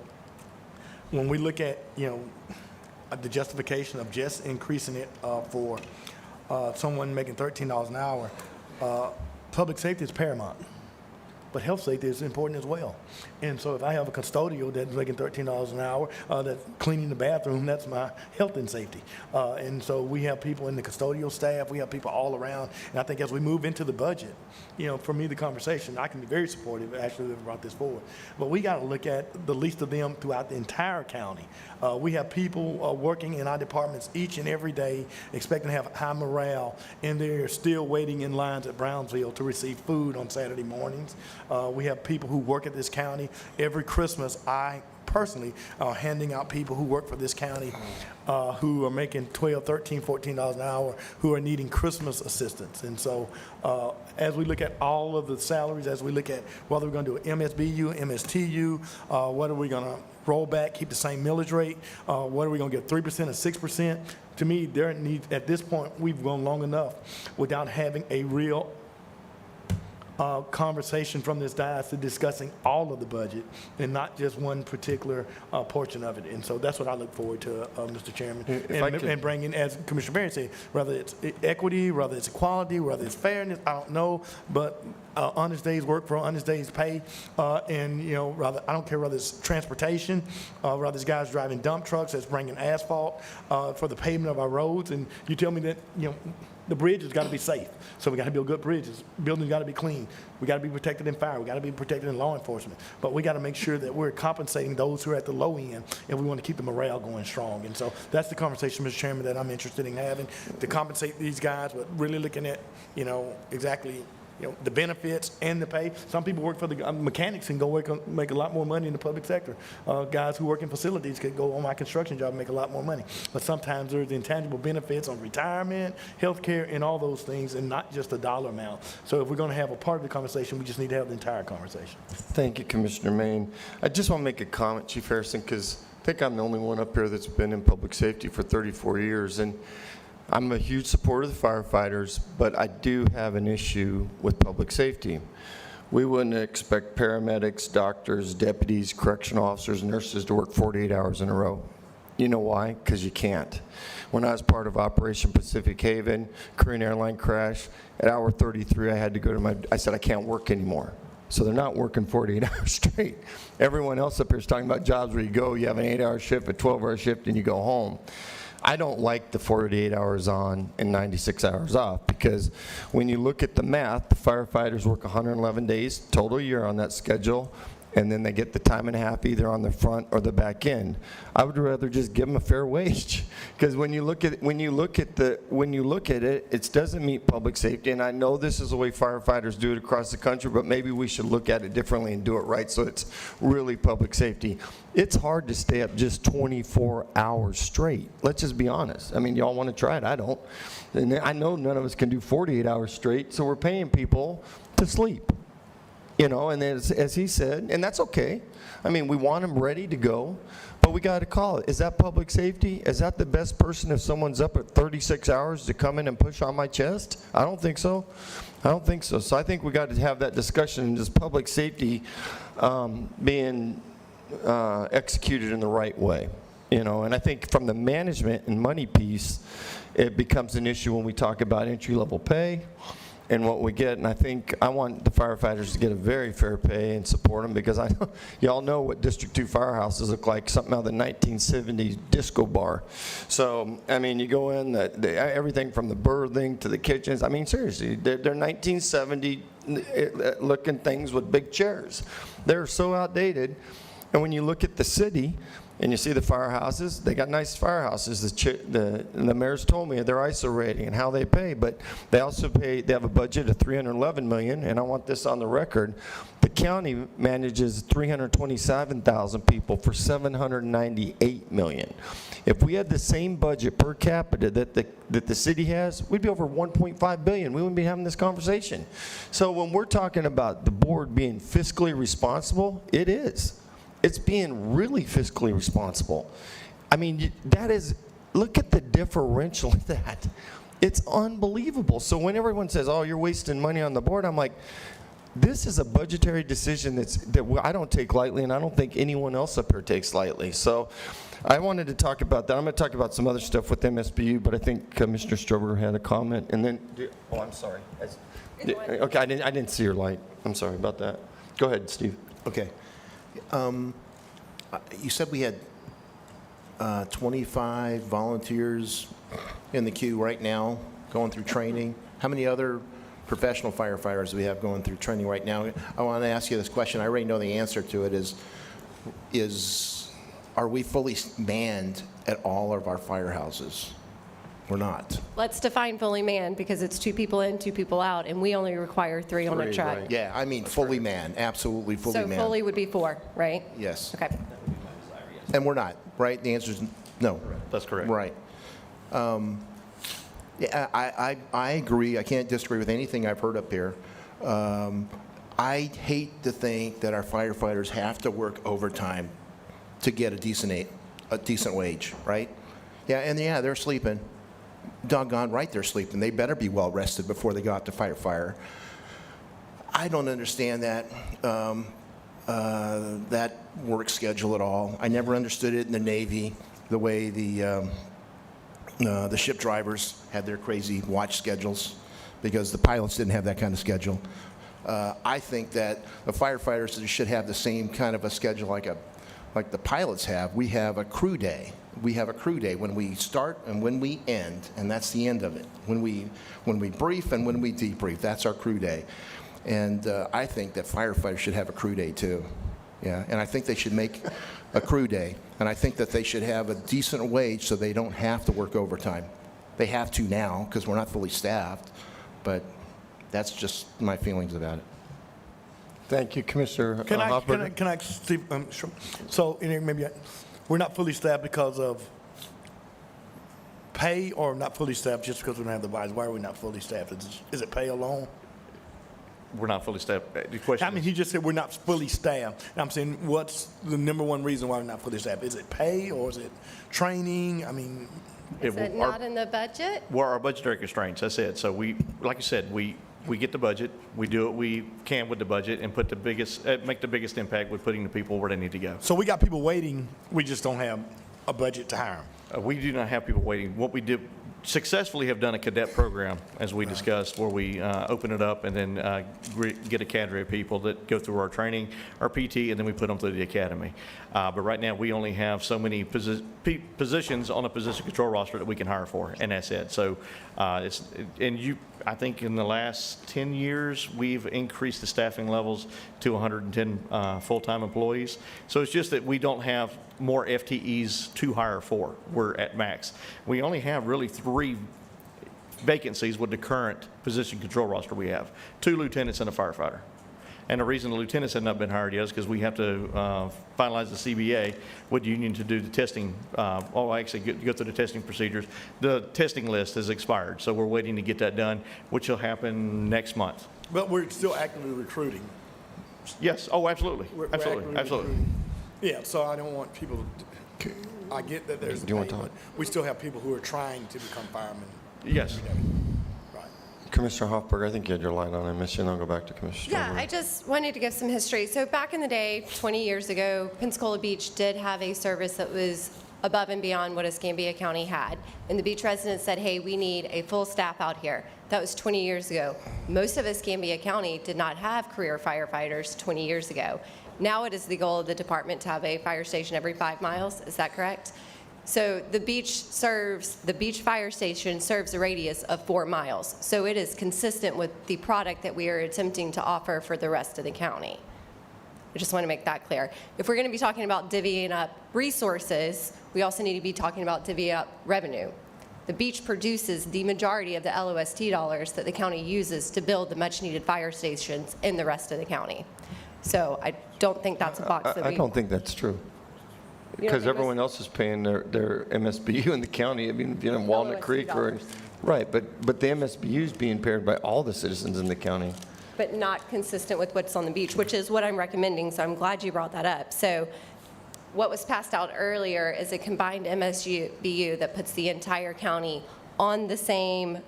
when we look at, you know, the justification of just increasing it for someone making $13 an hour, public safety is paramount. But health safety is important as well. And so if I have a custodial that's making $13 an hour, that's cleaning the bathroom, that's my health and safety. And so we have people in the custodial staff, we have people all around. And I think as we move into the budget, you know, for me, the conversation, I can be very supportive, actually, we've brought this forward. But we got to look at the least of them throughout the entire county. We have people working in our departments each and every day, expecting to have high morale, and they're still waiting in lines at Brownsville to receive food on Saturday mornings. We have people who work at this county. Every Christmas, I personally handing out people who work for this county who are making $12, $13, $14 an hour, who are needing Christmas assistance. And so as we look at all of the salaries, as we look at whether we're going to do an MSBU, MSTU, what are we going to roll back, keep the same millage rate, what are we going to get, 3% or 6%? To me, there needs, at this point, we've gone long enough without having a real conversation from this dais to discussing all of the budget and not just one particular portion of it. And so that's what I look forward to, Mr. Chairman. And bringing, as Commissioner Berry said, whether it's equity, whether it's equality, whether it's fairness, I don't know, but honest days work for honest days pay. And, you know, rather, I don't care whether it's transportation, whether it's guys driving dump trucks that's bringing asphalt for the pavement of our roads. And you tell me that, you know, the bridge has got to be safe. So we got to build good bridges. Buildings got to be clean. We got to be protected in fire. We got to be protected in law enforcement. But we got to make sure that we're compensating those who are at the low end, and we want to keep the morale going strong. And so that's the conversation, Mr. Chairman, that I'm interested in having, to compensate these guys, but really looking at, you know, exactly, you know, the benefits and the pay. Some people work for the mechanics and go work, make a lot more money in the public sector. Guys who work in facilities could go on my construction job and make a lot more money. But sometimes there's intangible benefits on retirement, health care, and all those things, and not just a dollar amount. So if we're going to have a part of the conversation, we just need to have the entire conversation. Thank you, Commissioner Main. I just want to make a comment, Chief Harrison, because I think I'm the only one up here that's been in public safety for 34 years. And I'm a huge supporter of the firefighters, but I do have an issue with public safety. We wouldn't expect paramedics, doctors, deputies, correctional officers, nurses to work 48 hours in a row. You know why? Because you can't. When I was part of Operation Pacific Haven, Korean airline crash, at hour 33, I had to go to I said, I can't work anymore. So they're not working 48 hours straight. Everyone else up here is talking about jobs where you go, you have an 8-hour shift, a 12-hour shift, and you go home. I don't like the 48 hours on and 96 hours off, because when you look at the math, the firefighters work 111 days total year on that schedule, and then they get the time and a half either on the front or the back end. I would rather just give them a fair wage, because when you look at it, it doesn't meet public safety. And I know this is the way firefighters do it across the country, but maybe we should look at it differently and do it right so it's really public safety. It's hard to stay up just 24 hours straight. Let's just be honest. I mean, y'all want to try it? I don't. And I know none of us can do 48 hours straight, so we're paying people to sleep. You know, and as he said, and that's okay. I mean, we want them ready to go, but we got to call it. Is that public safety? Is that the best person if someone's up at 36 hours to come in and push on my chest? I don't think so. I don't think so. So I think we got to have that discussion, and just public safety being executed in the right way. You know, and I think from the management and money piece, it becomes an issue when we talk about entry-level pay and what we get. And I think I want the firefighters to get a very fair pay and support them, because I know y'all know what District 2 firehouses look like, something out of the 1970s disco bar. So, I mean, you go in, everything from the berthing to the kitchens. I mean, seriously, they're 1970 looking things with big chairs. They're so outdated. And when you look at the city, and you see the firehouses, they got nice firehouses. The mayor's told me their ISO rating and how they pay, but they also pay, they have a budget of $311 million, and I want this on the record. The county manages 327,000 people for $798 million. If we had the same budget per capita that the city has, we'd be over $1.5 billion. We wouldn't be having this conversation. So when we're talking about the board being fiscally responsible, it is. It's being really fiscally responsible. I mean, that is, look at the differential of that. It's unbelievable. So when everyone says, oh, you're wasting money on the board, I'm like, this is a budgetary decision that I don't take lightly, and I don't think anyone else up here takes lightly. So I wanted to talk about that. I'm going to talk about some other stuff with MSBU, but I think Commissioner Strober had a comment. And then, oh, I'm sorry. Okay, I didn't see your light. I'm sorry about that. Go ahead, Steve. Okay. You said we had 25 volunteers in the queue right now going through training. How many other professional firefighters do we have going through training right now? I want to ask you this question. I already know the answer to it. Are we fully manned at all of our firehouses? We're not. Let's define fully manned, because it's 2 people in, 2 people out, and we only require 3 on a truck. Right. Yeah, I mean fully manned, absolutely fully So manned. fully would be 4, right? Yes. Okay. And we're not, right? The answer is no. That's correct. Right. Yeah, I agree. I can't disagree with anything I've heard up here. I hate to think that our firefighters have to work overtime to get a decent wage, right? Yeah, and yeah, they're sleeping. Doggone right they're sleeping. They better be well rested before they go out to fight a fire. I don't understand that that work schedule at all. I never understood it in the Navy, the way the ship drivers had their crazy watch schedules, because the pilots didn't have that kind of schedule. I think that the firefighters should have the same kind of a schedule like the pilots have. We have a crew day. We have a crew day when we start and when we end, and that's the end of it. When we brief and when we debrief, that's our crew day. And I think that firefighters should have a crew day too. Yeah, and I think they should make a crew day, and I think that they should have a decent wage so they don't have to work overtime. They have to now because we're not fully staffed, but that's just my feelings about it. Thank you, Commissioner Hopper. Can I Steve, sure. So, maybe we're not fully staffed because of pay, or not fully staffed just because we don't have the bodies? Why are we not fully staffed? Is it pay alone? We're not fully staffed. The question I mean, he just said we're not fully staffed. And I'm saying, what's the number one reason why we're not fully staffed? Is it pay, or is it training? I mean, Is it not in the budget? Well, our budgetary constraints, that's it. So we, like I said, we get the budget, we do what we can with the budget, and put make the biggest impact with putting the people where they need to go. so we got people waiting, we just don't have a budget to hire them? We do not have people waiting. What we did successfully have done a cadet program, as we discussed, where we open it up and then get a cadre of people that go through our training, our PT, and then we put them through the academy. But right now, we only have so many positions on a position control roster that we can hire for, and that's it. So I think in the last 10 years, we've increased the staffing levels to 110 full-time employees. So it's just that we don't have more FTEs to hire for. We're at max. We only have really 3 vacancies with the current position control roster we have, 2 lieutenants and a firefighter. And the reason the lieutenants have not been hired yet is because we have to finalize the CBA with the union to do the testing, actually go through the testing procedures. The testing list has expired, so we're waiting to get that done, which will happen next month. But we're still actively recruiting. Yes, oh, absolutely, We're absolutely, actively absolutely. recruiting. Yeah, so I don't want people to, I get that there's a Do you want pay, to but talk? we still have people who are trying to become firemen. Yes. Right. Commissioner Hoffberg, I think you had your light on. I missed you, and I'll go back to Commissioner Yeah, Strawberry. I just wanted to give some history. So back in the day, 20 years ago, Pensacola Beach did have a service that was above and beyond what Escambia County had. And the beach residents said, hey, we need a full staff out here. That was 20 years ago. Most of Escambia County did not have career firefighters 20 years ago. Now it is the goal of the department to have a fire station every 5 miles. Is that correct? So the beach fire station serves a radius of 4 miles. So it is consistent with the product that we are attempting to offer for the rest of the county. I just want to make that clear. If we're going to be talking about divvying up resources, we also need to be talking about divvying up revenue. The beach produces the majority of the LOST dollars that the county uses to build the much-needed fire stations in the rest of the county. So I don't think that's a box that we... I don't think that's true. Because think everyone else is paying their MSBU in the county. I mean, if you're in Walnut LOST Creek or, dollars. right, but the MSBU is being paid by all the citizens in the county. But not consistent with what's on the beach, which is what I'm recommending, so I'm glad you brought that up. So what was passed out earlier is a combined MSBU that puts the entire county on the same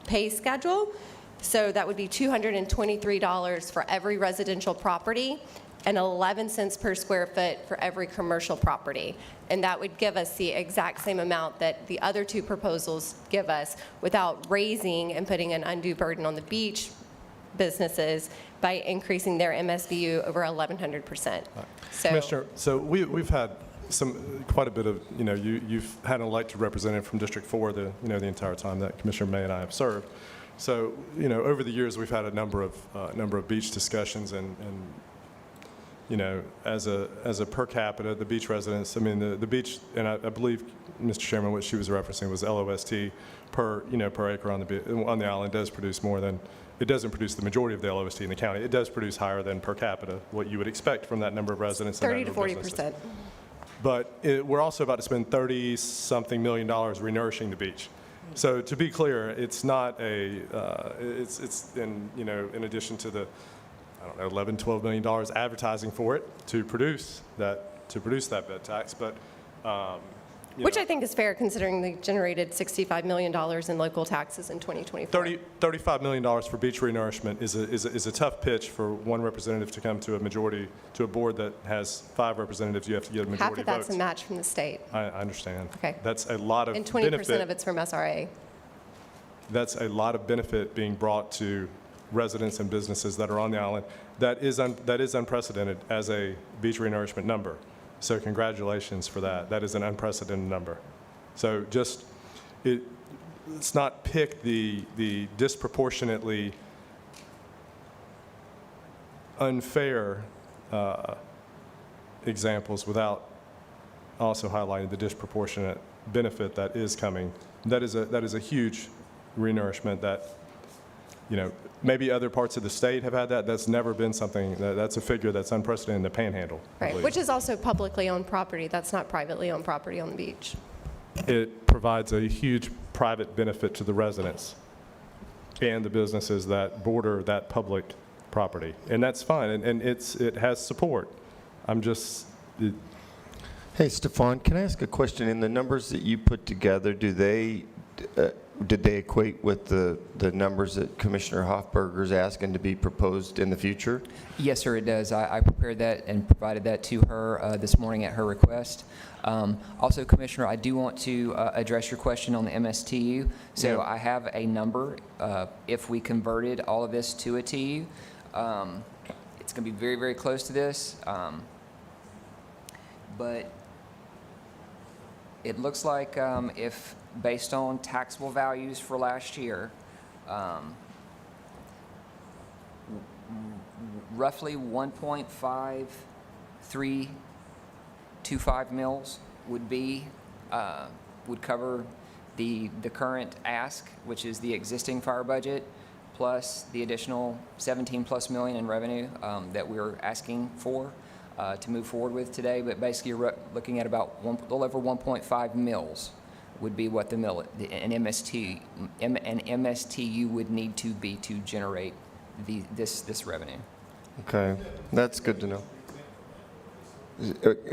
pay schedule. So that would be $223 for every residential property and 11 cents per square foot for every commercial property. And that would give us the exact same amount that the other 2 proposals give us without raising and putting an undue burden on the beach businesses by increasing their MSBU over 1,100%. So, Commissioner, so we've had quite a bit of, you've had an elected representative from District 4 the entire time that Commissioner May and I have served. So, over the years, we've had a number of beach discussions and as a per capita, the beach residents, I mean, the beach, and I believe, Mr. Chairman, what she was referencing was LOST per acre on the island does produce more than, it doesn't produce the majority of the LOST in the county. It does produce higher than per capita, what you would expect from that number of residents. 30 to 40%. But we're also about to spend $30-something million renourishing the beach. So to be clear, it's not it's in addition to the, I don't know, $11-12 million advertising for it to produce that bed tax, but which I think is fair considering they generated $65 million in local taxes in 2024. $35 million for beach renourishment is a tough pitch for one representative to come to a board that has 5 representatives. You have to get a majority Half of that's votes. a match from the state. I understand. Okay. That's a lot of And benefit. 20% of it's from SRA. That's a lot of benefit being brought to residents and businesses that are on the island. That is unprecedented as a beach renourishment number. So congratulations for that. That is an unprecedented number. So just, let's not pick the disproportionately unfair examples without also highlighting the disproportionate benefit that is coming. That is a huge renourishment that, maybe other parts of the state have had that. That's never been something, that's a figure that's unprecedented in the Panhandle. I Right, believe. which is also publicly owned property. That's not privately owned property on the beach. It provides a huge private benefit to the residents and the businesses that border that public property. And that's fine, and it has support. Hey, Stefan, can I ask a question? In the numbers that you put together, do they did they equate with the numbers that Commissioner Hoffberger is asking to be proposed in the future? Yes, sir, it does. I prepared that and provided that to her this morning at her request. Also, Commissioner, I do want to address your question on the MSTU. So Yeah. I have a number. If we converted all of this to a TU, it's going to be very, very close to this. But it looks like if, based on taxable values for last year, roughly 1.5325 mils would be, would cover the current ask, which is the existing fire budget, plus the additional 17+ million in revenue that we're asking for to move forward with today. But basically, you're looking at about a little over 1.5 mils would be what an MSTU would need to be to generate this revenue. Okay, that's good to know.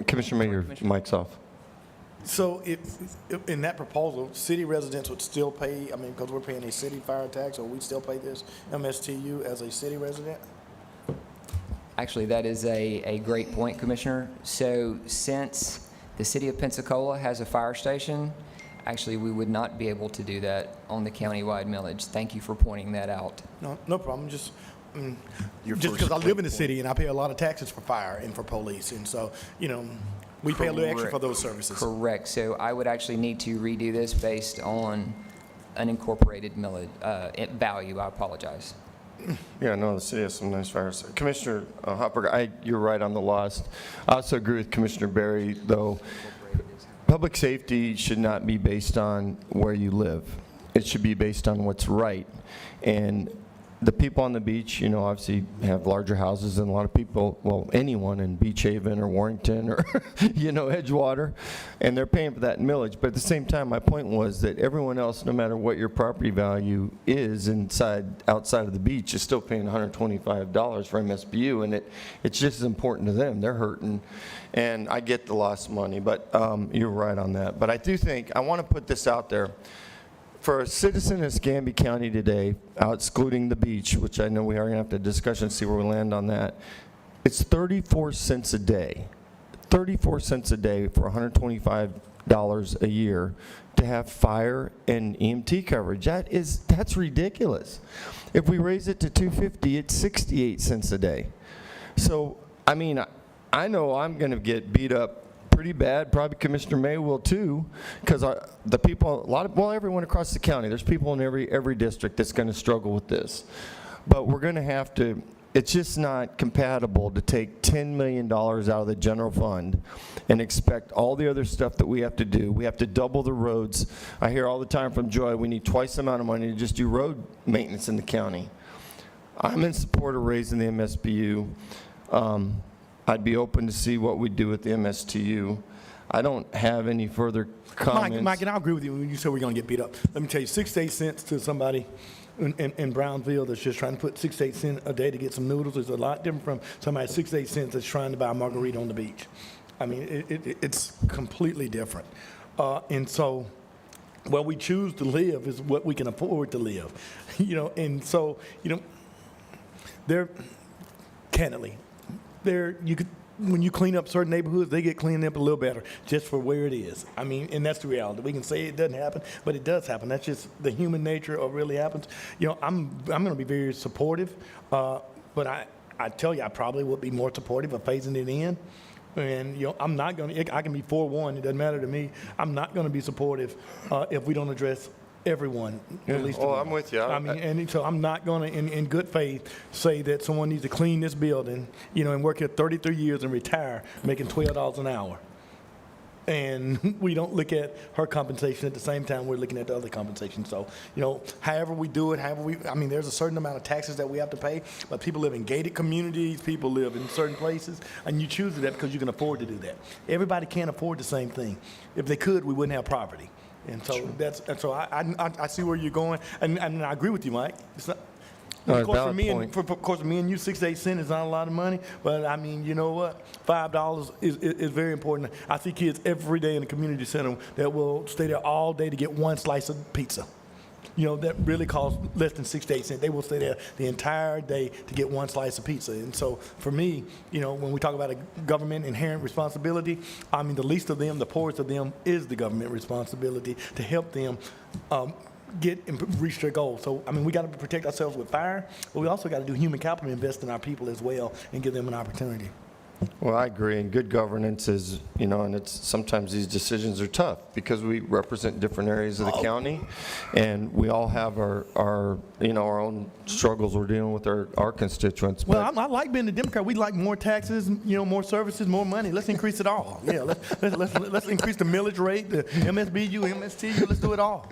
Commissioner May, your mic's off. So if in that proposal, city residents would still pay, I mean, because we're paying a city fire tax, or we still pay this MSTU as a city resident? Actually, that is a great point, Commissioner. So since the city of Pensacola has a fire station, actually, we would not be able to do that on the countywide millage. Thank you for pointing that out. No problem, just because I live in the city and I pay a lot of taxes for fire and for police, and so, you know, we pay a little extra for those services. Correct. So I would actually need to redo this based on an incorporated millage value. I apologize. Yeah, no, the city has some nice fires. Commissioner Hopper, you're right on the lost. I also agree with Commissioner Berry, though. Public safety should not be based on where you live. It should be based on what's right. And the people on the beach, you know, obviously have larger houses than a lot of people, well, anyone in Beach Haven or Warrington or, you know, Edgewater, and they're paying for that millage. But at the same time, my point was that everyone else, no matter what your property value is outside of the beach, is still paying $125 for MSBU, and it's just as important to them. They're hurting, and I get the lost money, but you're right on that. But I do think, I want to put this out there. For a citizen in Escambia County today, excluding the beach, which I know we are going to have to discuss and see where we land on that, it's 34 cents a day. 34 cents a day for $125 a year to have fire and EMT coverage. That's ridiculous. If we raise it to $250, it's 68 cents a day. So, I mean, I know I'm going to get beat up pretty bad. Probably Commissioner May will too, because the people, everyone across the county, there's people in every district that's going to struggle with this. But we're going to have to, it's just not compatible to take $10 million out of the general fund and expect all the other stuff that we have to do. We have to double the roads. I hear all the time from Joy, we need twice the amount of money to just do road maintenance in the county. I'm in support of raising the MSBU. I'd be open to see what we do with the MSTU. I don't have any further comments. Mike, and I agree with you when you say we're going to get beat up. Let me tell you, 6 to 8 cents to somebody in Brownsville that's just trying to put 6 to 8 cents a day to get some noodles is a lot different from somebody 6 to 8 cents that's trying to buy a margarita on the beach. I mean, it's completely different. And so where we choose to live is what we can afford to live. You know, and so, you know, when you clean up certain neighborhoods, they get cleaned up a little better just for where it is. I mean, and that's the reality. We can say it doesn't happen, but it does happen. That's just the human nature of what really happens. You know, I'm going to be very supportive, but I tell you, I probably would be more supportive of phasing it in. And, you know, I'm not going to, I can be 4-1, it doesn't matter to me. I'm not going to be supportive if we don't address everyone. Yeah, at least I'm with you. I mean, and so I'm not going to, in good faith, say that someone needs to clean this building, you know, and work here 33 years and retire making $12 an hour. And we don't look at her compensation at the same time we're looking at the other compensation. So, you know, however we do it, I mean, there's a certain amount of taxes that we have to pay, but people live in gated communities, people live in certain places, and you choose that because you can afford to do that. Everybody can't afford the same thing. If they could, we wouldn't have property. And so I see where you're going, and I agree with you, Mike. It's not, of course, for me and you, 6 to 8 cents is not a lot of money, but I mean, you know what? $5 is very important. I see kids every day in the community center that will stay there all day to get one slice of pizza. that really cost less than 6 to 8 cents. They will stay there the entire day to get one slice of pizza. And so for me, when we talk about a government inherent responsibility, I mean, the least of them, the poorest of them is the government responsibility to help them get and reach their goals. So, I mean, we got to protect ourselves with fire, but we also got to do human capital, invest in our people as well, and give them an opportunity. Well, I agree, and good governance is, and it's, sometimes these decisions are tough because we represent different areas of the county, and we all have our own struggles we're dealing with our constituents. Well, I like being a Democrat. We like more taxes, more services, more money. Let's increase it all. Yeah, let's increase the millage rate, the MSBU, MSTU. Let's do it all.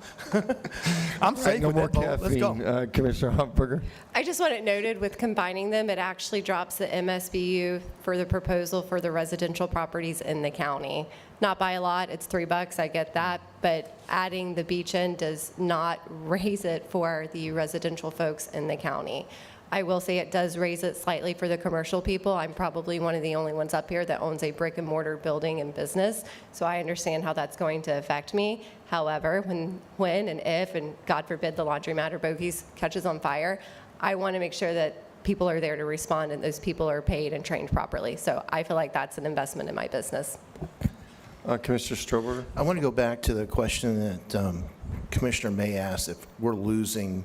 I'm safe No with more that vote. Let's go. caffeine, Commissioner Hofberger. I just want it noted with combining them, it actually drops the MSBU for the proposal for the residential properties in the county. Not by a lot, it's $3, I get that, but adding the beach end does not raise it for the residential folks in the county. I will say it does raise it slightly for the commercial people. I'm probably one of the only ones up here that owns a brick and mortar building and business, so I understand how that's going to affect me. However, when and if, and God forbid the laundromat or Bogies catches on fire, I want to make sure that people are there to respond and those people are paid and trained properly. So I feel like that's an investment in my business. Commissioner Stroberger. I want to go back to the question that Commissioner May asked if we're losing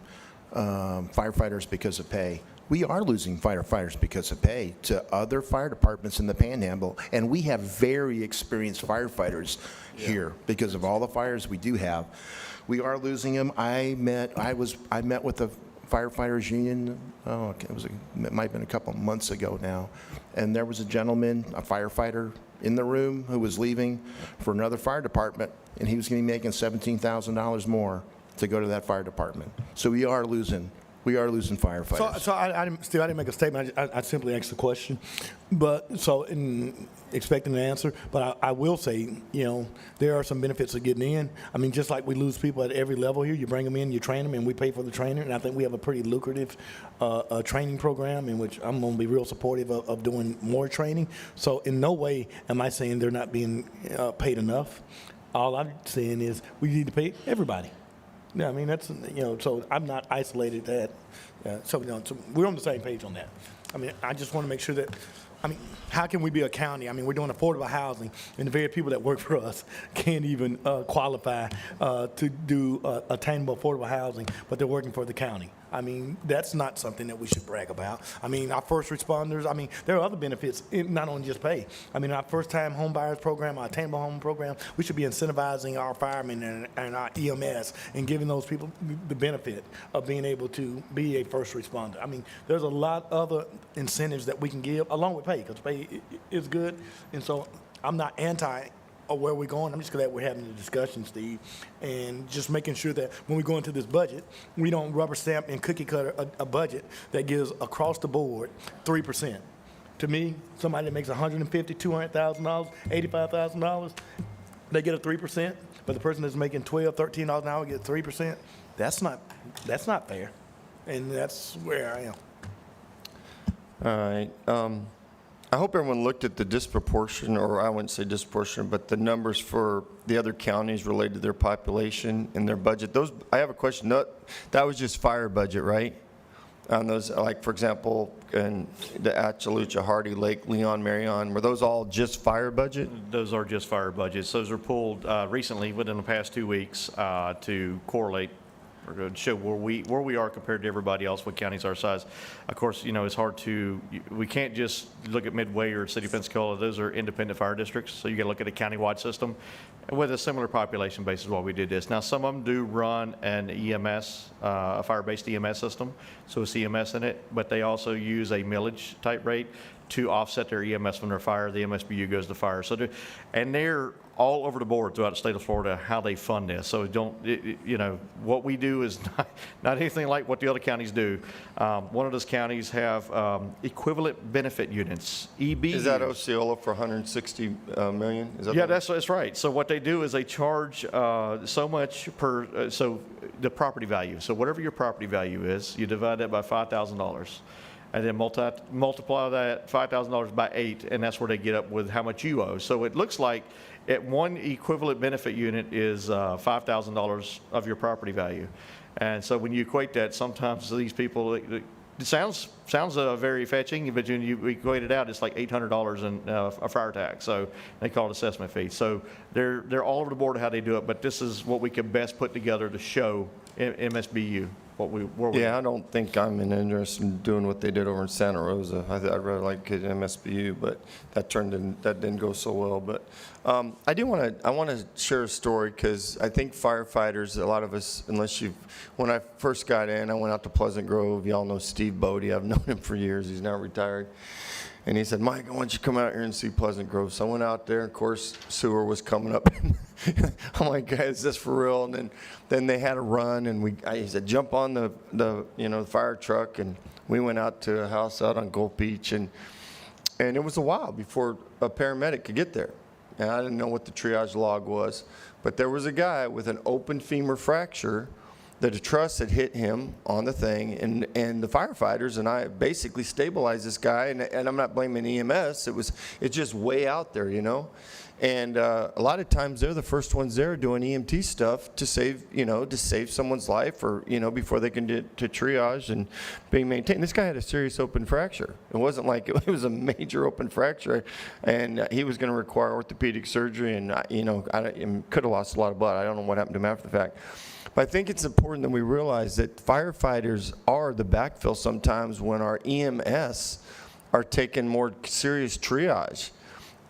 firefighters because of pay. We are losing firefighters because of pay to other fire departments in the Panhandle, and we have very experienced firefighters here because of all the fires we do have. We are losing them. I met with the firefighters union, it might have been a couple months ago now, and there was a gentleman, a firefighter in the room who was leaving for another fire department, and he was going to be making $17,000 more to go to that fire department. So we are losing firefighters. So I didn't make a statement. I simply asked the question, but expecting an answer. But I will say, there are some benefits of getting in. I mean, just like we lose people at every level here, you bring them in, you train them, and we pay for the trainer. And I think we have a pretty lucrative training program in which I'm going to be real supportive of doing more training. So in no way am I saying they're not being paid enough. All I'm saying is we need to pay everybody. Yeah, I mean, that's, so I'm not isolated that. So we're on the same page on that. I mean, I just want to make sure that, how can we be a county? I mean, we're doing affordable housing, and the very people that work for us can't even qualify to do attainable affordable housing, but they're working for the county. I mean, that's not something that we should brag about. I mean, our first responders, there are other benefits, not only just pay. I mean, our first-time home buyers program, our attainable home program, we should be incentivizing our firemen and our EMS and giving those people the benefit of being able to be a first responder. I mean, there's a lot of other incentives that we can give, along with pay, because pay is good. And so I'm not anti or where we're going. I'm just glad we're having the discussion, Steve, and just making sure that when we go into this budget, we don't rubber stamp and cookie cutter a budget that gives across the board 3%. To me, somebody that makes $150,000, $200,000, $85,000, they get a 3%, but the person that's making $12, $13 an hour gets 3%. That's not fair, and that's where I am. All right. I hope everyone looked at the disproportion, or I wouldn't say disproportion, but the numbers for the other counties related to their population and their budget. I have a question. That was just fire budget, right? On those, like, for example, in the Appalachia, Hardy Lake, Leon, Marion, were those all just fire budget? Those are just fire budgets. Those are pulled recently, within the past 2 weeks, to correlate or to show where we are compared to everybody else, what counties our size. Of course, it's hard to, we can't just look at Midway or City of Pensacola. Those are independent fire districts, so you got to look at a countywide system with a similar population base is why we did this. Now, some of them do run an EMS, a fire-based EMS system, so it's EMS in it, but they also use a millage type rate to offset their EMS from their fire. The MSBU goes to fire. So, and they're all over the board throughout the state of Florida how they fund this. So what we do is not anything like what the other counties do. One of those counties have equivalent benefit units, EBUs. Is that Osceola for $160 million? Is that Yeah, that's right. So what they do is they charge so much per, so the property value. So whatever your property value is, you divide that by $5,000. And then multiply that $5,000 by 8, and that's where they get up with how much you owe. So it looks like one equivalent benefit unit is $5,000 of your property value. And so when you equate that, sometimes these people, it sounds very fetching, but when you equate it out, it's like $800 in a fire tax. So they call it assessment fee. So they're all over the board how they do it, but this is what we can best put together to show MSBU where we. Yeah, I don't think I'm interested in doing what they did over in Santa Rosa. I'd rather like it at MSBU, but that didn't go so well. But I want to share a story because I think firefighters, a lot of us, when I first got in, I went out to Pleasant Grove. Y'all know Steve Bodie. I've known him for years. He's now retired. And he said, Mike, I want you to come out here and see Pleasant Grove. So I went out there, and of course, sewer was coming up. I'm like, guys, is this for real? And then they had a run, and he said, jump on the fire truck, and we went out to a house out on Gulf Beach, and it was a while before a paramedic could get there. And I didn't know what the triage log was, but there was a guy with an open femur fracture that a truss had hit him on the thing, and the firefighters and I basically stabilized this guy, and I'm not blaming EMS, it's just way out there, and a lot of times they're the first ones there doing EMT stuff to save someone's life, or before they can get to triage and being maintained. This guy had a serious open fracture. It wasn't like it was a major open fracture, and he was going to require orthopedic surgery, and could have lost a lot of blood. I don't know what happened to him after the fact. But I think it's important that we realize that firefighters are the backfill sometimes when our EMS are taking more serious triage.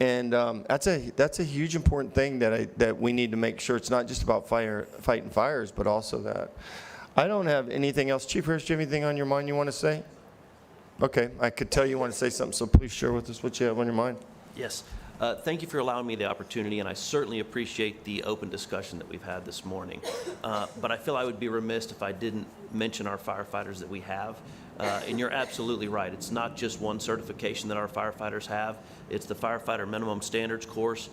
And that's a huge important thing that we need to make sure it's not just about fighting fires, but also that. I don't have anything else. Chief Harris, do you have anything on your mind you want to say? Okay, I could tell you want to say something, so please share with us what you have on your mind. Yes. Thank you for allowing me the opportunity, and I certainly appreciate the open discussion that we've had this morning. But I feel I would be remiss if I didn't mention our firefighters that we have. And you're absolutely right. It's not just one certification that our firefighters have. It's the Firefighter Minimum Standards course.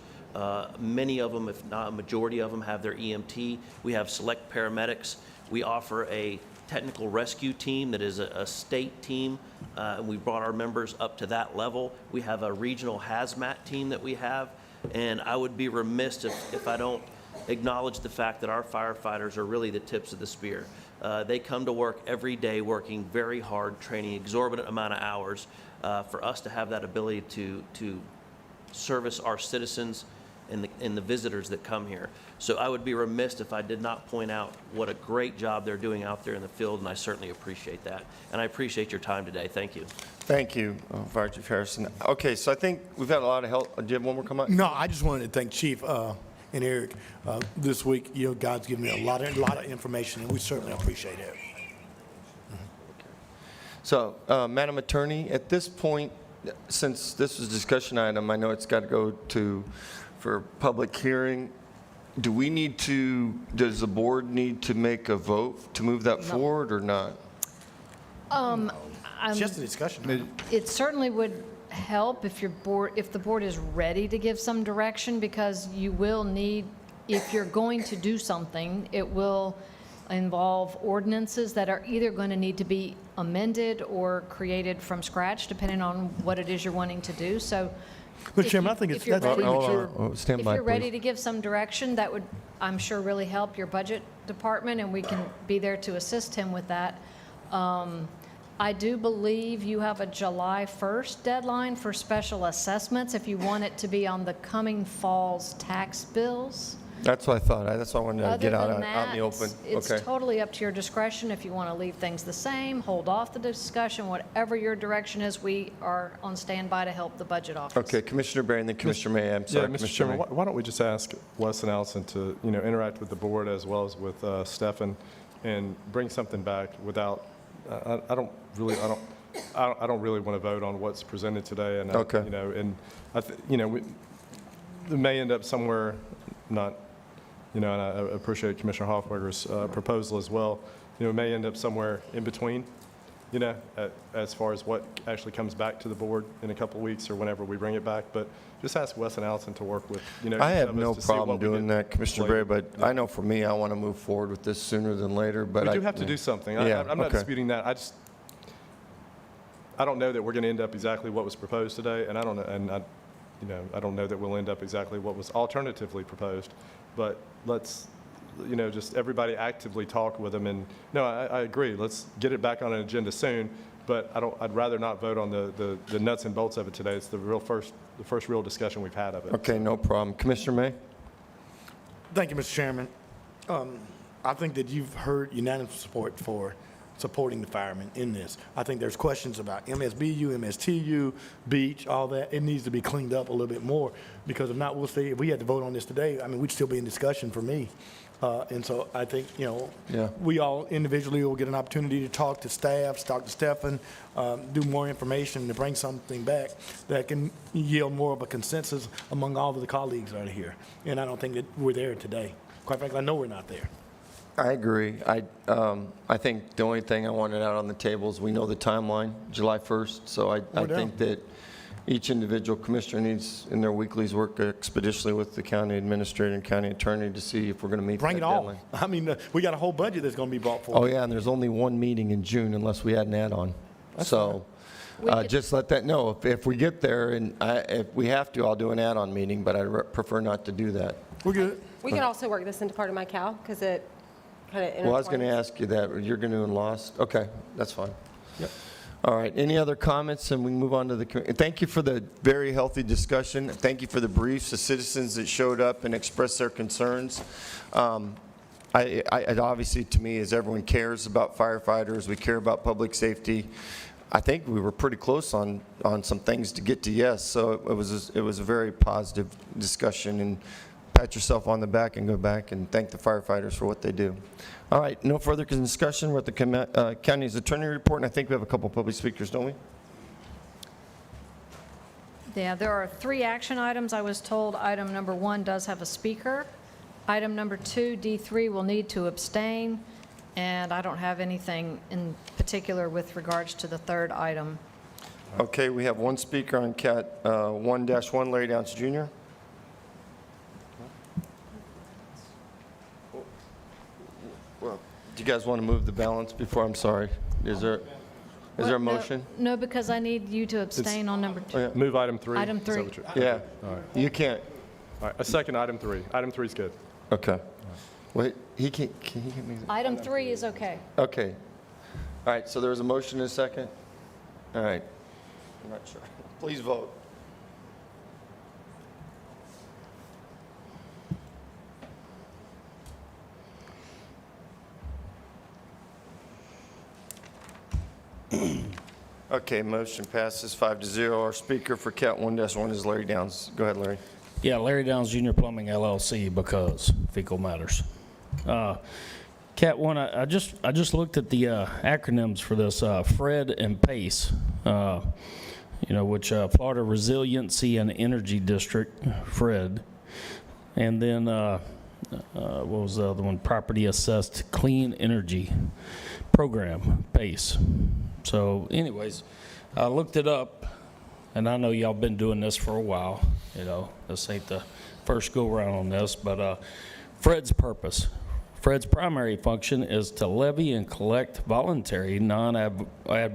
Many of them, if not a majority of them, have their EMT. We have select paramedics. We offer a technical rescue team that is a state team, and we brought our members up to that level. We have a regional hazmat team that we have, and I would be remiss if I don't acknowledge the fact that our firefighters are really the tips of the spear. They come to work every day working very hard, training exorbitant amount of hours for us to have that ability to service our citizens and the visitors that come here. So I would be remiss if I did not point out what a great job they're doing out there in the field, and I certainly appreciate that. And I appreciate your time today. Thank you. Thank you, Fire Chief Harrison. Okay, so I think we've had a lot of help. Do you have one more comment? No, I just wanted to thank Chief and Eric. This week, God's given me a lot of information, and we certainly appreciate it. So, Madam Attorney, at this point, since this was a discussion item, I know it's got to go for public hearing. Does the board need to make a vote to move that forward or not? It's just a discussion. It certainly would help if the board is ready to give some direction, because you will need, if you're going to do something, it will involve ordinances that are either going to need to be amended or created from scratch, depending on what it is you're wanting to do. So, But Chairman, I think that's premature. Stand if by, you're ready please. to give some direction, that would, I'm sure, really help your budget department, and we can be there to assist him with that. I do believe you have a July 1st deadline for special assessments if you want it to be on the coming fall's tax bills. That's what I thought. That's why I wanted to get out in the open. It's Okay. totally up to your discretion if you want to leave things the same, hold off the discussion, whatever your direction is. We are on standby to help the budget office. Okay, Commissioner Berry and then Commissioner May. I'm sorry, Yeah, Mr. Commissioner Chairman, May. why don't we just ask Wes and Allison to, interact with the board as well as with Stefan and bring something back without, I don't really want to vote on what's presented today. And, Okay. It may end up somewhere not, and I appreciate Commissioner Hoffberger's proposal as well. It may end up somewhere in between, as far as what actually comes back to the board in a couple of weeks or whenever we bring it back. But just ask Wes and Allison to work with, I each have of us no to see problem what we doing get that, Commissioner Berry, slated. but I know for me, I want to move forward with this sooner than later, but We do have to do something. Yeah, I'm not okay. disputing that. I don't know that we're going to end up exactly what was proposed today, and I don't know that we'll end up exactly what was alternatively proposed. But let's you know, just everybody actively talk with them. And no, I agree. Let's get it back on an agenda soon. But I'd rather not vote on the nuts and bolts of it today. It's the first real discussion we've had of it. Okay, no problem. Commissioner May? Thank you, Mr. Chairman. I think that you've heard unanimous support for supporting the firemen in this. I think there's questions about MSBU, MSTU, beach, all that. It needs to be cleaned up a little bit more, because if not, we'll see, if we had to vote on this today, I mean, we'd still be in discussion for me. And so I think, you know, Yeah. we all individually will get an opportunity to talk to staff, talk to Stefan, do more information to bring something back that can yield more of a consensus among all of the colleagues out here. And I don't think that we're there today. Quite frankly, I know we're not there. I agree. I think the only thing I wanted out on the table is we know the timeline, July 1st. So I We're down. think that each individual commissioner needs, in their weeklies, work expeditiously with the county administrator and county attorney to see if we're going to meet that Bring it all. deadline. I mean, we got a whole budget that's going to be brought Oh, forward. yeah, and there's only one meeting in June unless we add an add-on. So just let that know. If we get there, and if we have to, I'll do an add-on meeting, but I'd prefer not to do that. We're good. We can also work this into part of my cal, because it kind of intertwines. Well, I was going to ask you that. You're going to and lost? Okay, that's fine. Yep. All right, any other comments, and we can move on to the, thank you for the very healthy discussion. Thank you for the briefs, the citizens that showed up and expressed their concerns. It obviously, to me, is everyone cares about firefighters, we care about public safety. I think we were pretty close on some things to get to yes, so it was a very positive discussion, and pat yourself on the back and go back and thank the firefighters for what they do. All right, no further discussion. We're at the county's attorney report, and I think we have a couple public speakers, don't we? Yeah, there are 3 action items. I was told item number 1 does have a speaker. Item number 2, D3, will need to abstain, and I don't have anything in particular with regards to the 3rd item. Okay, we have one speaker on Cat 1-1, Larry Downs Jr. Well, do you guys want to move the balance before? I'm sorry. Is there a motion? No, because I need you to abstain on number 2. Oh, yeah. Move item 3. Item Is that 3. what you're- Yeah. All right. You can't. All right, a second item 3. Item 3 is good. Okay. Wait, he can't, can he get me? Item 3 is okay. Okay. All right, so there was a motion and a second? All right. I'm not sure. Please vote. Okay, motion passes 5-0. Our speaker for Cat 1-1 is Larry Downs. Go ahead, Larry. Yeah, Larry Downs Jr. Plumbing LLC, because fecal matters. Cat 1, I just looked at the acronyms for this, FRED and PACE, which Florida Resiliency and Energy District, FRED, and then what was the other one? Property Assessed Clean Energy Program, PACE. So anyways, I looked it up, and I know y'all been doing this for a while. This ain't the first go-around on this, but FRED's purpose. FRED's primary function is to levy and collect voluntary non-ad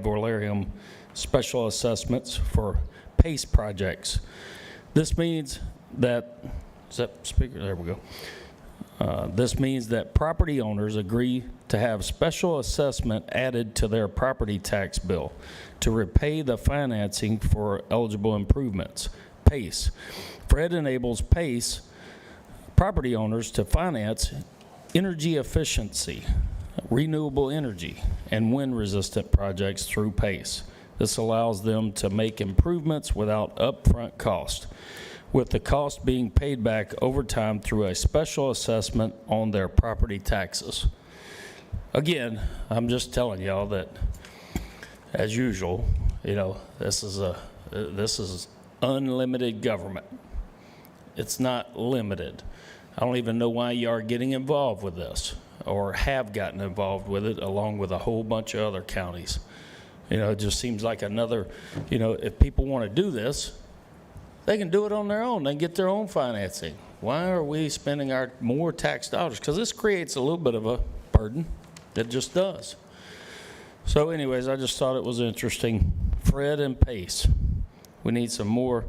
valorem special assessments for PACE projects. This means that, is that speaker? There we go. This means that property owners agree to have special assessment added to their property tax bill to repay the financing for eligible improvements. PACE. FRED enables PACE property owners to finance energy efficiency, renewable energy, and wind-resistant projects through PACE. This allows them to make improvements without upfront cost, with the cost being paid back over time through a special assessment on their property taxes. Again, I'm just telling y'all that, as usual, this is unlimited government. It's not limited. I don't even know why you are getting involved with this, or have gotten involved with it, along with a whole bunch of other counties. It just seems like another, if people want to do this, they can do it on their own. They can get their own financing. Why are we spending our more tax dollars? Because this creates a little bit of a burden. It just does. So anyways, I just thought it was interesting. FRED and PACE. We need some more.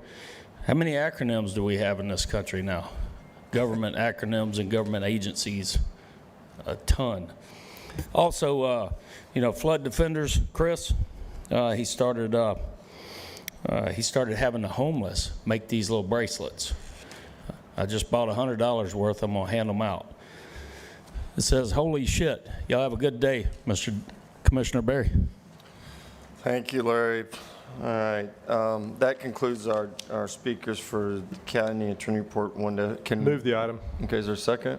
How many acronyms do we have in this country now? Government acronyms and government agencies. a ton. Also, flood defenders, Chris, he started having the homeless make these little bracelets. I just bought $100 worth. I'm gonna hand them out. It says, "Holy shit." Y'all have a good day, Mr. Commissioner Berry. Thank you, Larry. All right, that concludes our speakers for the county attorney report. Move the item. Okay, is there a second?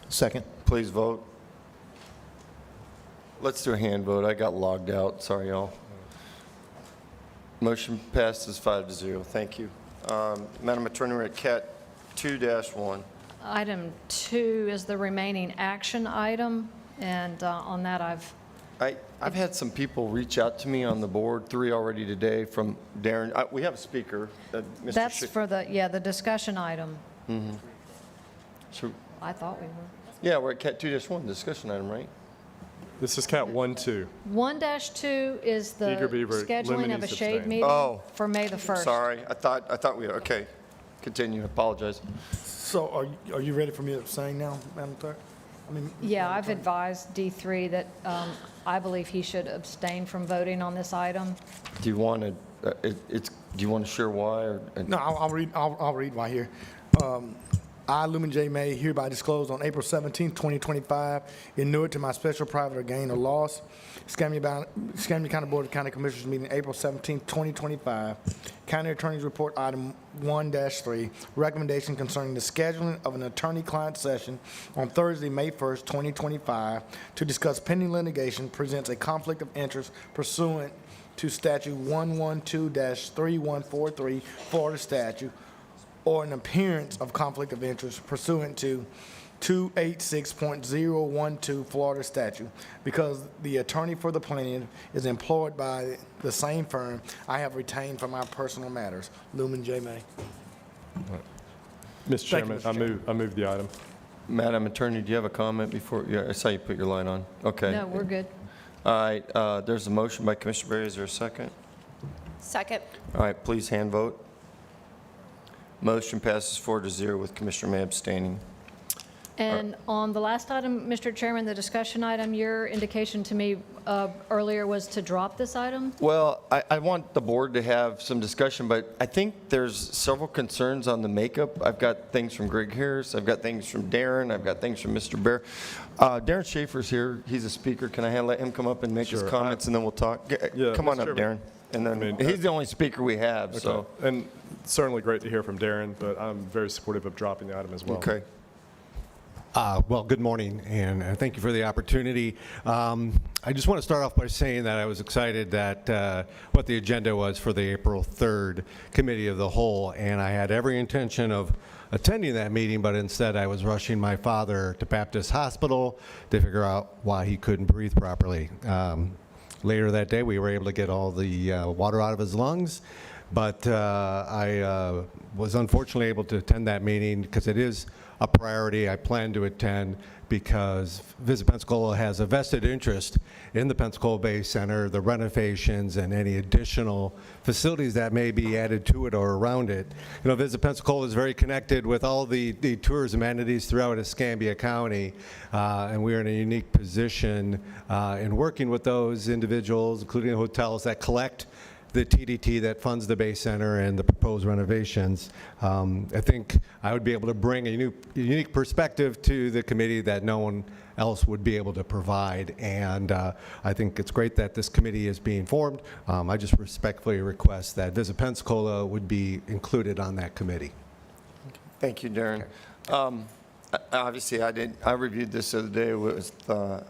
Second. Please vote. Let's do a hand vote. I got logged out. Sorry, y'all. Motion passes 5-0. Thank you. Madam Attorney, we're at CAT 2-1. Item 2 is the remaining action item, and on that I've had some people reach out to me on the board, 3 already today from Darren. We have a speaker, Mr. that's Schick. for the discussion item. So, I thought we were. yeah, we're at CAT 2-1, discussion item, right? This is CAT 1-2. 1-2 is the Eager Beaver, scheduling of a Lemony's shade abstained. meeting for May the 1st. Sorry, I thought we, okay. Continue, apologize. So are you ready for me to say now, Madam Clerk? Yeah, I've advised D3 that I believe he should abstain from voting on this item. Do you want to, do you want to share why? Or? No, I'll read right here. I, Lumen J. May, hereby disclose on April 17, 2025, inured to my special private or gain or loss, Escambia County Board of County Commissioners meeting April 17, 2025, County Attorney's Report Item 1-3, recommendation concerning the scheduling of an attorney-client session on Thursday, May 1st, 2025, to discuss pending litigation presents a conflict of interest pursuant to Statute 112-3143, Florida statute, or an appearance of conflict of interest pursuant to 286.012 Florida statute. Because the attorney for the plaintiff is employed by the same firm I have retained for my personal matters. Lumen J. May. Mr. Chairman, I move the item. Madam Attorney, do you have a comment before? Yeah, I saw you put your light on. Okay. No, we're good. All right, there's a motion by Commissioner Berry. Is there a second? Second. All right, please hand vote. Motion passes 4-0 with Commissioner May abstaining. And on the last item, Mr. Chairman, the discussion item, your indication to me earlier was to drop this item? Well, I want the board to have some discussion, but I think there's several concerns on the makeup. I've got things from Greg Harris, I've got things from Darren, I've got things from Mr. Bear. Darren Schaefer's here, he's a speaker. Can I let him come up and make his comments and then we'll talk? Come on up, Darren. And then he's the only speaker we have, Okay. so. And certainly great to hear from Darren, but I'm very supportive of dropping the item as well. Okay. Well, good morning, and thank you for the opportunity. I just want to start off by saying that I was excited that what the agenda was for the April 3rd Committee of the Whole, and I had every intention of attending that meeting, but instead I was rushing my father to Baptist Hospital to figure out why he couldn't breathe properly. Later that day, we were able to get all the water out of his lungs, but I was unfortunately able to attend that meeting because it is a priority. I plan to attend because Visit Pensacola has a vested interest in the Pensacola Bay Center, the renovations, and any additional facilities that may be added to it or around it. You know, Visit Pensacola is very connected with all the tourism entities throughout Escambia County, and we are in a unique position in working with those individuals, including hotels that collect the TDT that funds the Bay Center and the proposed renovations. I think I would be able to bring a unique perspective to the committee that no one else would be able to provide, and I think it's great that this committee is being formed. I just respectfully request that Visit Pensacola would be included on that committee. Thank you, Darren. Obviously, I reviewed this the other day with the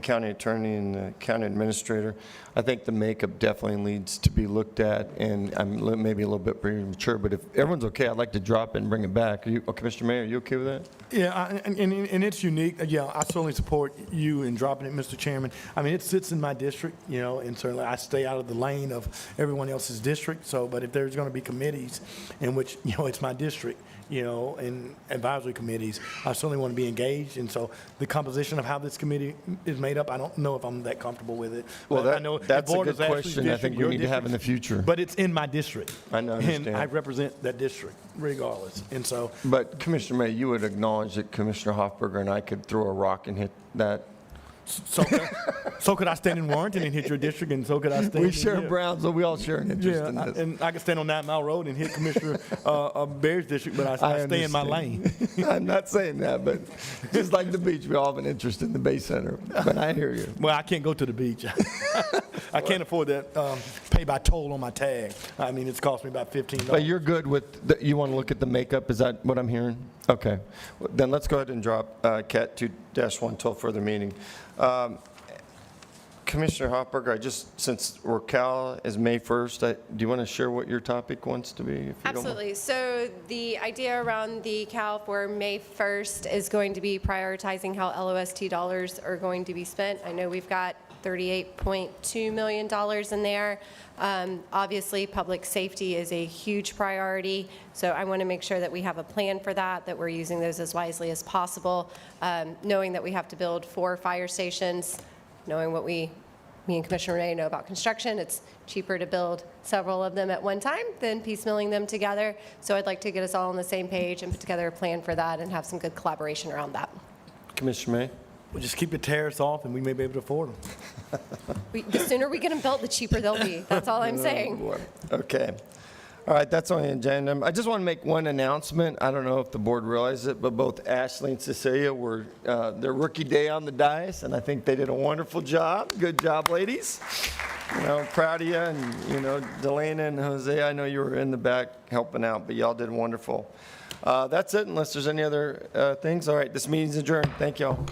county attorney and the county administrator. I think the makeup definitely needs to be looked at, and I'm maybe a little bit premature, but if everyone's okay, I'd like to drop it and bring it back. Commissioner May, are you okay with that? Yeah, and it's unique. Yeah, I certainly support you in dropping it, Mr. Chairman. I mean, it sits in my district, you know, and certainly I stay out of the lane of everyone else's district. So, but if there's going to be committees in which, you know, it's my district, you know, and advisory committees, I certainly want to be engaged. And so the composition of how this committee is made up. I don't know if I'm that comfortable with it. Well, But I know the that's a board good is actually question I district, think we your need to have in the district, future. But it's in my district. I know, And understand. I represent that district regardless. And so, But Commissioner May, you would acknowledge that Commissioner Hoffberger and I could throw a rock and hit that. so could I stand in Warrenton and hit your district, and so could I stand We in share here. Brownsville, we all share an interest in Yeah, this. and I can stand on 9 Mile Road and hit Commissioner Bear's district, but I stay in my lane. I'm not saying that, but just like the beach, we all have an interest in the Bay Center. But I hear you. Well, I can't go to the beach. I can't afford that pay by toll on my tag. I mean, it's cost me about $15. But you're good with, you want to look at the makeup, is that what I'm hearing? Okay. Well, then let's go ahead and drop CAT 2-1 until further meeting. Commissioner Hoffberger, since Cal is May 1st, do you want to share what your topic wants to be? If you don't mind? Absolutely. So the idea around the CAL for May 1st is going to be prioritizing how LOST dollars are going to be spent. I know we've got $38.2 million in there. Obviously, public safety is a huge priority, so I want to make sure that we have a plan for that, that we're using those as wisely as possible, knowing that we have to build 4 fire stations, knowing what me and Commissioner Ray know about construction. It's cheaper to build several of them at one time than piecemealing them together. So I'd like to get us all on the same page and put together a plan for that and have some good collaboration around that. Commissioner May? We'll just keep the tariffs off, and we may be able to afford them. The sooner we get them built, the cheaper they'll be. That's all I'm saying. Boy. Okay. All right, that's on the agenda. I just want to make one announcement. I don't know if the board realized it, but both Ashley and Cecilia were their rookie day on the dais, and I think they did a wonderful job. Good job, ladies. Proud of you, and Delana and Jose, I know you were in the back helping out, but y'all did wonderful. That's it, unless there's any other things. All right, this meeting's adjourned. Thank y'all.